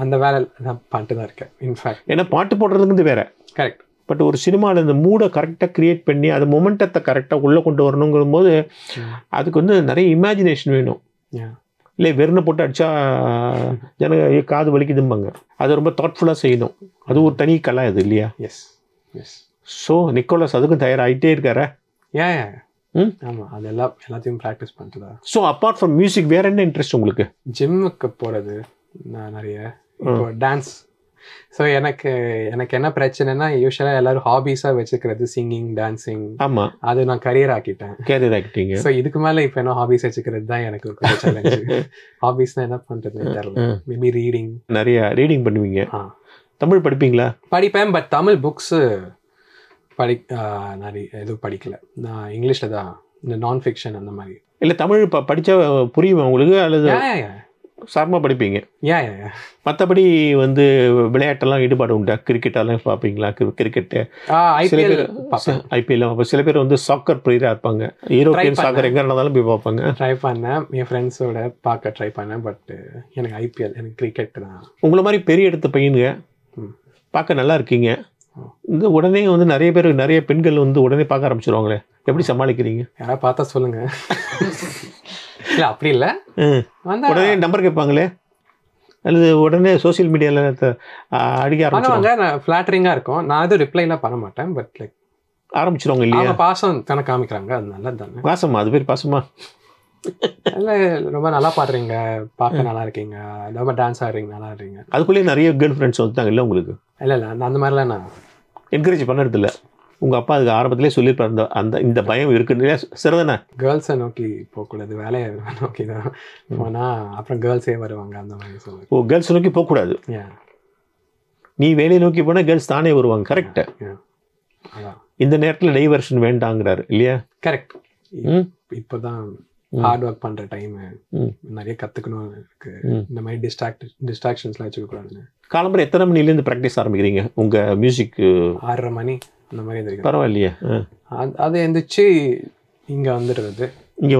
Speaker 1: அந்த வேலை நான் பண்ணிட்டு தான் இருக்கேன். இன்ஃபேக்ட்
Speaker 2: ஏன்னா பாட்டு போடுறதுங்கிறது வேற,
Speaker 1: கரெக்ட்.
Speaker 2: பட் ஒரு சினிமாவில் இந்த மூடை கரெக்டாக க்ரியேட் பண்ணி அது மொமெண்டத்தை கரெக்டாக உள்ளே கொண்டு வரணுங்கிற போது அதுக்கு வந்து நிறைய இமேஜினேஷன் வேணும். இல்லை வெறுனை போட்டு அடித்தா ஜனங்க காது வலிக்குதும்பாங்க. அது ரொம்ப தாட்ஃபுல்லாக செய்யணும். அது ஒரு தனி கலை அது இல்லையா?
Speaker 1: S S.
Speaker 2: ஸோ நிக்கோலஸ் அதுக்கும் தயாராகிட்டே இருக்காரா?
Speaker 1: ஆமாம், அது எல்லாத்தையும் ப்ராக்டிஸ் பண்ணிட்டு தான்.
Speaker 2: ஸோ அப்பார்ட் ஃப்ரம் மியூசிக் வேற என்ன இன்ட்ரெஸ்ட் உங்களுக்கு?
Speaker 1: ஜிம்முக்கு போகிறது நிறைய, இப்போ டான்ஸ். ஸோ எனக்கு என்ன பிரச்சனைனா, யூஸ்வலாக எல்லாரும் ஹாபீஸாக வச்சுக்கிறது சிங்கிங், டான்ஸிங்.
Speaker 2: ஆமாம்,
Speaker 1: அது நான் கரியர் ஆக்கிட்டேன். ஸோ இதுக்கு மேலே இப்போ என்ன ஹாபீஸ் வச்சுக்கிறது தான் எனக்கு ஒரு சேலஞ்சு. ஹாபீஸ்னால் என்ன பண்ணுறதுன்னு தெரியல. மேபி ரீடிங், நிறைய
Speaker 2: ரீடிங் பண்ணுவீங்க. தமிழ் படிப்பீங்களா?
Speaker 1: படிப்பேன், பட் தமிழ் புக்ஸு நிறைய எதுவும் படிக்கல. நான் இங்கிலீஷில் தான், இந்த நான் ஃபிக்ஷன் அந்த மாதிரி.
Speaker 2: இல்லை தமிழ் படித்தா புரியுமா உங்களுக்கு? அல்லது சாரமாக படிப்பீங்க? மற்றபடி வந்து விளையாட்டெல்லாம் ஈடுபாடு உண்டா? கிரிக்கெட்டெல்லாம் பார்ப்பீங்களா? Cricket, IPL. சில பேர் வந்து சாக்கர் பிளேயராக இருப்பாங்க. யூரோப்பியன் சாக்கர் எங்கே இருந்தாலும் போய் பார்ப்பாங்க.
Speaker 1: ட்ரை பண்ணேன், என் ஃப்ரெண்ட்ஸோட பார்க்க ட்ரை பண்ணேன். பட் எனக்கு ஐபிஎல், எனக்கு கிரிக்கெட் தான்.
Speaker 2: உங்களை மாதிரி பெரிய இடத்து பையனுங்க பார்க்க நல்லா இருக்கீங்க. இந்த உடனே வந்து நிறைய பெண்கள் வந்து உடனே பார்க்க ஆரம்பிச்சிருவாங்களே, எப்படி சமாளிக்கிறீங்க?
Speaker 1: யாராவது பார்த்தா சொல்லுங்க. இல்லை அப்படி இல்லை,
Speaker 2: உடனே நம்பர் கேட்பாங்களே, அல்லது உடனே சோசியல் மீடியாவில் அடிக்க ஆரம்பிச்சுவாங்க.
Speaker 1: நான் ஃப்ளாட்டரிங்காக இருக்கும், நான் எதுவும் ரிப்ளைலாம் பண்ண மாட்டேன். பட் லைக்
Speaker 2: ஆரம்பிச்சிருவாங்க இல்லையா?
Speaker 1: பாசம் தானே காமிக்கிறாங்க, அது நல்லது தானே.
Speaker 2: பாசமா? அது பேர் பாசமா?
Speaker 1: இல்லை, ரொம்ப நல்லா பாடுறீங்க, பார்க்க நல்லா இருக்கீங்க, ரொம்ப டான்ஸ் ஆடுறீங்க, நல்லா ஆடுறீங்க.
Speaker 2: அதுக்குள்ளேயே நிறைய கேர்ள் ஃப்ரெண்ட்ஸ் வந்துட்டாங்க இல்லை உங்களுக்கு?
Speaker 1: இல்லை நான் அந்த மாதிரிலாம் நான்
Speaker 2: என்கரேஜ் பண்ணுறது இல்லை. உங்கள் அப்பா அதுக்கு ஆரம்பத்திலே சொல்லியிருப்பாரு, இந்த பயம் இருக்குன்னு. சரிதானே?
Speaker 1: கேர்ள்ஸை நோக்கி போகக்கூடாது, வேலையை நோக்கி தான் போனால் அப்புறம் கேர்ள்ஸே வருவாங்க, அந்த மாதிரி சொல்லுவாங்க.
Speaker 2: ஓ, கேர்ள்ஸ் நோக்கி போகக்கூடாது. நீ வேலையை நோக்கி போனால் கேர்ள்ஸ் தானே வருவாங்க. கரெக்டு. இந்த நேரத்தில் டைவர்ஷன் வேண்டாங்கிறாரு இல்லையா?
Speaker 1: கரெக்ட். இப்போ தான் ஹார்ட் ஒர்க் பண்ணுற டைமு, நிறைய கற்றுக்கணும் இருக்கு. இந்த மாதிரி டிஸ்ட்ராக்ஷன்ஸ்லாம் வச்சுக்கக்கூடாதுன்னு.
Speaker 2: காலம்பரம் எத்தனை மணிலேருந்து ப்ராக்டிஸ் ஆரம்பிக்கிறீங்க உங்கள் மியூசிக்?
Speaker 1: 6:30 மணி அந்த மாதிரி எந்திரிக்கும்.
Speaker 2: பரவாயில்லையே.
Speaker 1: அது எந்திரிச்சு இங்கே வந்துடுறது. இங்கே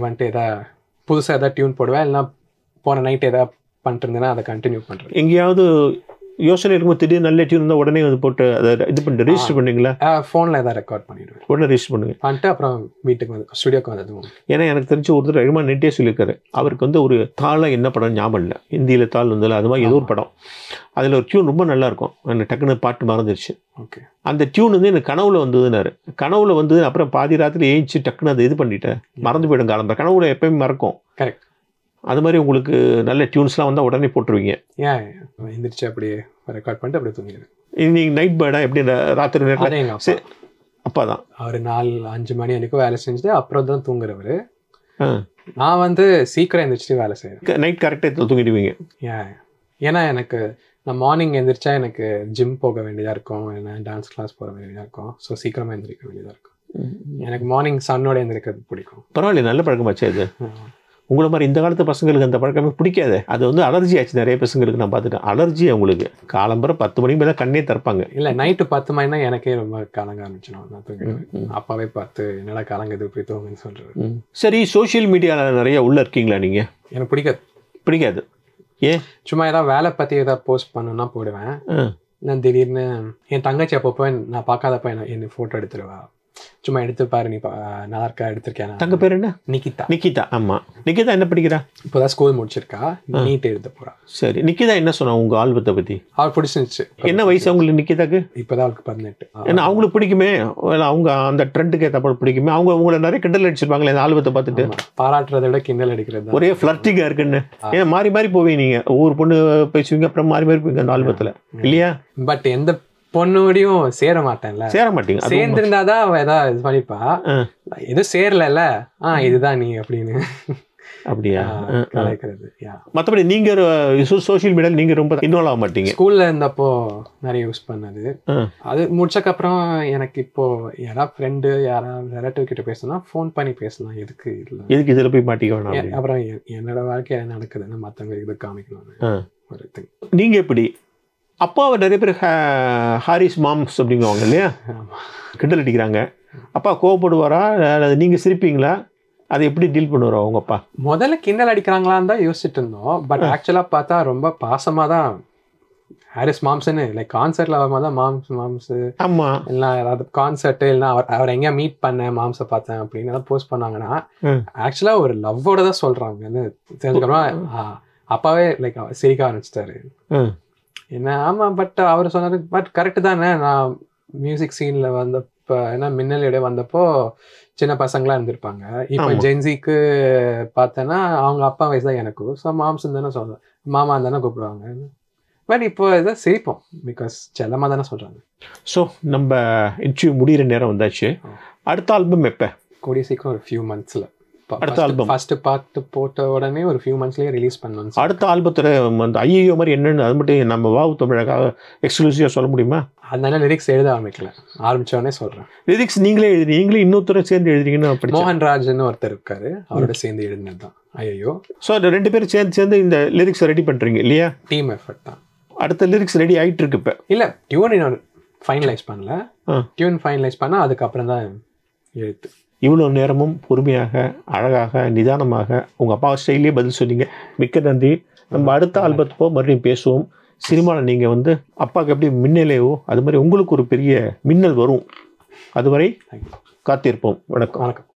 Speaker 1: வந்துட்டு எதாவது புதுசாக எதாவது டியூன் போடுவேன், இல்லைனா போன நைட் எதாவது பண்ணிட்டு இருந்தேன்னா அதை கண்டினியூ பண்ணுறேன்.
Speaker 2: எங்கேயாவது யோசனை இருக்கும்போது திடீர்னு நல்ல டியூன் இருந்தால் உடனே வந்து போட்டு அதை இது பண்ணிட்டு ரெஜிஸ்டர் பண்ணுவீங்களா?
Speaker 1: ஃபோனில் எதாவது ரெக்கார்ட் பண்ணிவிடுவேன்,
Speaker 2: உடனே ரெஜிஸ்டர் பண்ணுங்கள்.
Speaker 1: பண்ணிட்டு அப்புறம் வீட்டுக்கு வந்து ஸ்டுடியோக்கு வந்தது.
Speaker 2: ஏன்னா எனக்கு தெரிஞ்ச ஒருத்தர் ரஹ்மான் நெட்டே சொல்லியிருக்காரு, அவருக்கு வந்து ஒரு தாளம் என்ன படம் ஞாபகம் இல்லை, ஹிந்தியில் தாள் வந்தால அது மாதிரி ஏதோ ஒரு படம், அதில் ஒரு டியூன் ரொம்ப நல்லாயிருக்கும், எனக்கு டக்குன்னு பாட்டு மறந்துடுச்சு.
Speaker 1: ஓகே,
Speaker 2: அந்த டியூன் வந்து எனக்கு கனவுல வந்ததுன்னாரு. கனவுல வந்து அப்புறம் பாதி ராத்திரி ஏஞ்சி டக்குன்னு அதை இது பண்ணிட்டேன், மறந்து போயிடும். காலம்பரம் கனவுல எப்பயுமே மறக்கும்.
Speaker 1: கரெக்ட்.
Speaker 2: அது மாதிரி உங்களுக்கு நல்ல டியூன்ஸ்லாம் வந்தால் உடனே போட்டுருவீங்க?
Speaker 1: எந்திரிச்சு அப்படியே ரெக்கார்ட் பண்ணிட்டு அப்படியே தூங்கிடுவேன்.
Speaker 2: நீங்கள் நைட் பேர்டா எப்படி? ராத்திரி நேரத்தில் அப்பா தான் அவர்
Speaker 1: 4-5 மணி வரைக்கும் வேலை செஞ்சுட்டு அப்புறம் தான் தூங்குறவர். நான் வந்து சீக்கிரம் எந்திரிச்சிட்டு வேலை செய்வேன்.
Speaker 2: நைட் கரெக்டாக தூங்கிடுவீங்க?
Speaker 1: ஏன்னா எனக்கு நான் மார்னிங் எழுந்திரிச்சா எனக்கு ஜிம் போக வேண்டியதாக இருக்கும், ஏன்னா டான்ஸ் கிளாஸ் போக வேண்டியதாக இருக்கும். ஸோ சீக்கிரமாக எழுந்திரிக்க வேண்டியதாக இருக்கும். எனக்கு மார்னிங் சன்னோட எழுந்திரிக்கிறது பிடிக்கும்.
Speaker 2: பரவாயில்ல, நல்ல பழக்கமாச்சு அது. உங்களை மாதிரி இந்த காலத்து பசங்களுக்கு அந்த பழக்கமே பிடிக்காது. அது வந்து அலர்ஜி ஆச்சு நிறைய பசங்களுக்கு. நான் பார்த்துட்டேன், அலர்ஜி அவங்களுக்கு. காலம்பரம் 10 மணிக்கு மேலே கண்ணே திறப்பாங்க.
Speaker 1: இல்லை, நைட்டு 10 மணினா எனக்கே ரொம்ப கலங்க ஆரம்பிச்சிடும். நான் தூங்கிடுவேன். அப்பாவே பார்த்து என்னடா கலங்குது இப்படி தூங்குன்னு சொல்கிறது.
Speaker 2: சரி, சோஷியல் மீடியாவில் நிறைய உள்ளே இருக்கீங்களா நீங்கள்?
Speaker 1: எனக்கு பிடிக்காது.
Speaker 2: ஏன்?
Speaker 1: சும்மா ஏதாவது வேலை பற்றி ஏதாவது போஸ்ட் பண்ணணும்னா போடுவேன். நான் திடீர்னு என் தங்கச்சி அப்பப்போ நான் பார்க்காதப்ப என்னை ஃபோட்டோ எடுத்துருவா. சும்மா எடுத்து பாரு, நீ நல்லா இருக்கா, எடுத்திருக்கேன்.
Speaker 2: தங்க பேர் என்ன?
Speaker 1: நிக்கிதா.
Speaker 2: நிக்கிதா. ஆமாம். நிக்கிதா என்ன படிக்கிறா?
Speaker 1: இப்போதான் ஸ்கூல் முடிச்சிருக்கா, நீட் எழுத போறா.
Speaker 2: சரி, நிக்கிதா என்ன சொன்னா உங்கள் ஆல்பத்தை பற்றி?
Speaker 1: அவள் பிடிச்சிருந்துச்சு.
Speaker 2: என்ன வயசு அவங்களுக்கு நிக்கிதாக்கு?
Speaker 1: இப்போதான் அவளுக்கு 18.
Speaker 2: ஏன்னா அவங்களுக்கு பிடிக்குமே, அவங்க அந்த ட்ரெண்டுக்கு ஏற்ற போல பிடிக்குமே. அவங்க உங்களை நிறைய கிண்டல் அடிச்சிருப்பாங்களே இந்த ஆல்பத்தை பார்த்துட்டு.
Speaker 1: பாராட்டுறதை விட கிண்டல் அடிக்கிறது
Speaker 2: ஒரே ஃப்ளர்ட்டிங்காக இருக்குன்னு. ஏன்னா மாறி மாறி போவீங்க நீங்கள், ஒவ்வொரு பொண்ணு பேசுவீங்க, அப்புறம் மாறி மாறி போவீங்க அந்த ஆல்பத்தில் இல்லையா?
Speaker 1: பட் எந்த பொண்ணோடையும் சேர மாட்டேன்ல.
Speaker 2: சேர மாட்டீங்க.
Speaker 1: சேர்ந்திருந்தாதான் அவ ஏதாவது இது பண்ணிப்பா. எதுவும் சேரல, இதுதான் நீ அப்படின்னு
Speaker 2: அப்படியா
Speaker 1: கலைக்கிறது.
Speaker 2: மற்றபடி நீங்கள் சோஷியல் மீடியாவில் நீங்கள் ரொம்ப இன்வால்வ் ஆக மாட்டீங்க.
Speaker 1: ஸ்கூல்ல இருந்தப்போ நிறைய யூஸ் பண்ணது. அது முடிச்சக்கப்புறம் எனக்கு இப்போ யாராவது ஃப்ரெண்டு யாராவது ரிலேட்டிவ் கிட்ட பேசணும்னா ஃபோன் பண்ணி பேசலாம். எதுக்கு
Speaker 2: இதில் போய் மாட்டிக்க வேணாம்.
Speaker 1: அப்புறம் என்னோட வாழ்க்கை நடக்குதுன்னு மற்றவங்க இது காமிக்கணும் ஒரு திங்.
Speaker 2: நீங்கள் எப்படி அப்பாவை நிறைய பேர் ஹாரிஸ் மாம்ஸ் அப்படிங்குவாங்க இல்லையா, கிண்டல் அடிக்கிறாங்க. அப்பா கோவப்படுவாரா, நீங்கள் சிரிப்பீங்களா, அதை எப்படி டீல் பண்ணுவாரோ அவங்க அப்பா?
Speaker 1: முதல்ல கிண்டல் அடிக்கிறாங்களான்னு தான் யோசிச்சுட்டு இருந்தோம். பட் ஆக்சுவலாக பார்த்தா ரொம்ப பாசமாக தான் ஹாரிஸ் மாம்ஸ்ன்னு லைக் கான்சர்ட்ல வரும்போது தான் மாம்ஸ்
Speaker 2: ஆமாம்
Speaker 1: இல்லை ஏதாவது கான்சர்ட்டு இல்லைன்னா அவர் எங்கேயா மீட் பண்ணேன் மாம்ஸை பார்த்தேன் அப்படின்னு எல்லாம் போஸ்ட் பண்ணாங்கன்னா ஆக்சுவலாக ஒரு லவ்வோட தான் சொல்கிறாங்கன்னு தெரிஞ்சுக்கணும். அப்பாவே லைக் சிரிக்க ஆரம்பிச்சிட்டாரு. என்ன ஆமாம், பட் அவர் சொன்னாரு பட் கரெக்டு தானே. நான் மியூசிக் சீனில் வந்தப்போ ஏன்னா மின்னலியோட வந்தப்போ சின்ன பசங்களாம் இருந்திருப்பாங்க. இப்போ ஜென்சிக்கு பார்த்தேன்னா அவங்க அப்பா வயசு தான் எனக்கும். ஸோ மாம்ஸ் தானே சொல்கிறேன், மாமா தானே கூப்பிடுவாங்க. பட் இப்போ இதை சிரிப்போம் பிகாஸ் செல்லமாக தானே சொல்கிறாங்க.
Speaker 2: ஸோ நம்ம இன்டர்வியூ முடிகிற நேரம் வந்தாச்சு. அடுத்த ஆல்பம் எப்போ?
Speaker 1: கூடிய சீக்கிரம் ஒரு ஃபியூ மந்த்ஸில்.
Speaker 2: அடுத்த ஆல்பம்
Speaker 1: ஃபர்ஸ்ட் பார்ட் போட்ட உடனே ஒரு ஃபியூ மந்த்ஸ்லேயே ரிலீஸ் பண்ணணும்.
Speaker 2: அடுத்த ஆல்பத்தில் அந்த ஐயோ மாதிரி என்னென்னு அது மட்டும் நம்ம வாவு தமிழாக எக்ஸ்க்ளூசிவாக சொல்ல முடியுமா?
Speaker 1: அதனால லிரிக்ஸ் எழுத ஆரம்பிச்சோடனே சொல்கிறேன்.
Speaker 2: லிரிக்ஸ் நீங்களே எழுதி நீங்களே இன்னொருத்தரை சேர்ந்து எழுதுறீங்கன்னு
Speaker 1: மோகன்ராஜ்னு ஒருத்தர் இருக்காரு, அவரோட சேர்ந்து எழுதினது தான் ஐயோ.
Speaker 2: ஸோ 2 பேரும் சேர்ந்து இந்த லிரிக்ஸை ரெடி பண்ணுறீங்க இல்லையா?
Speaker 1: டீம் எஃபர்ட் தான்.
Speaker 2: அடுத்த லிரிக்ஸ் ரெடி ஆகிட்டு இருக்கு இப்போ?
Speaker 1: இல்லை, டியூன் இன்னொரு ஃபைனலைஸ் பண்ணல. டியூன் ஃபைனலைஸ் பண்ணால் அதுக்கப்புறம் தான் எழுத்து.
Speaker 2: இவ்வளோ நேரமும் பொறுமையாக அழகாக நிதானமாக உங்கள் அப்பா ஸ்டைலே பதில் சொன்னீங்க. மிக்க நன்றி. நம்ம அடுத்த ஆல்பத்தப்போ மறுபடியும் பேசுவோம். சினிமாவில் நீங்கள் வந்து அப்பாவுக்கு எப்படி மின்னலேவோ அது மாதிரி உங்களுக்கு ஒரு பெரிய மின்னல் வரும். அதுவரை காத்திருப்போம். வணக்கம்.
Speaker 1: வணக்கம்.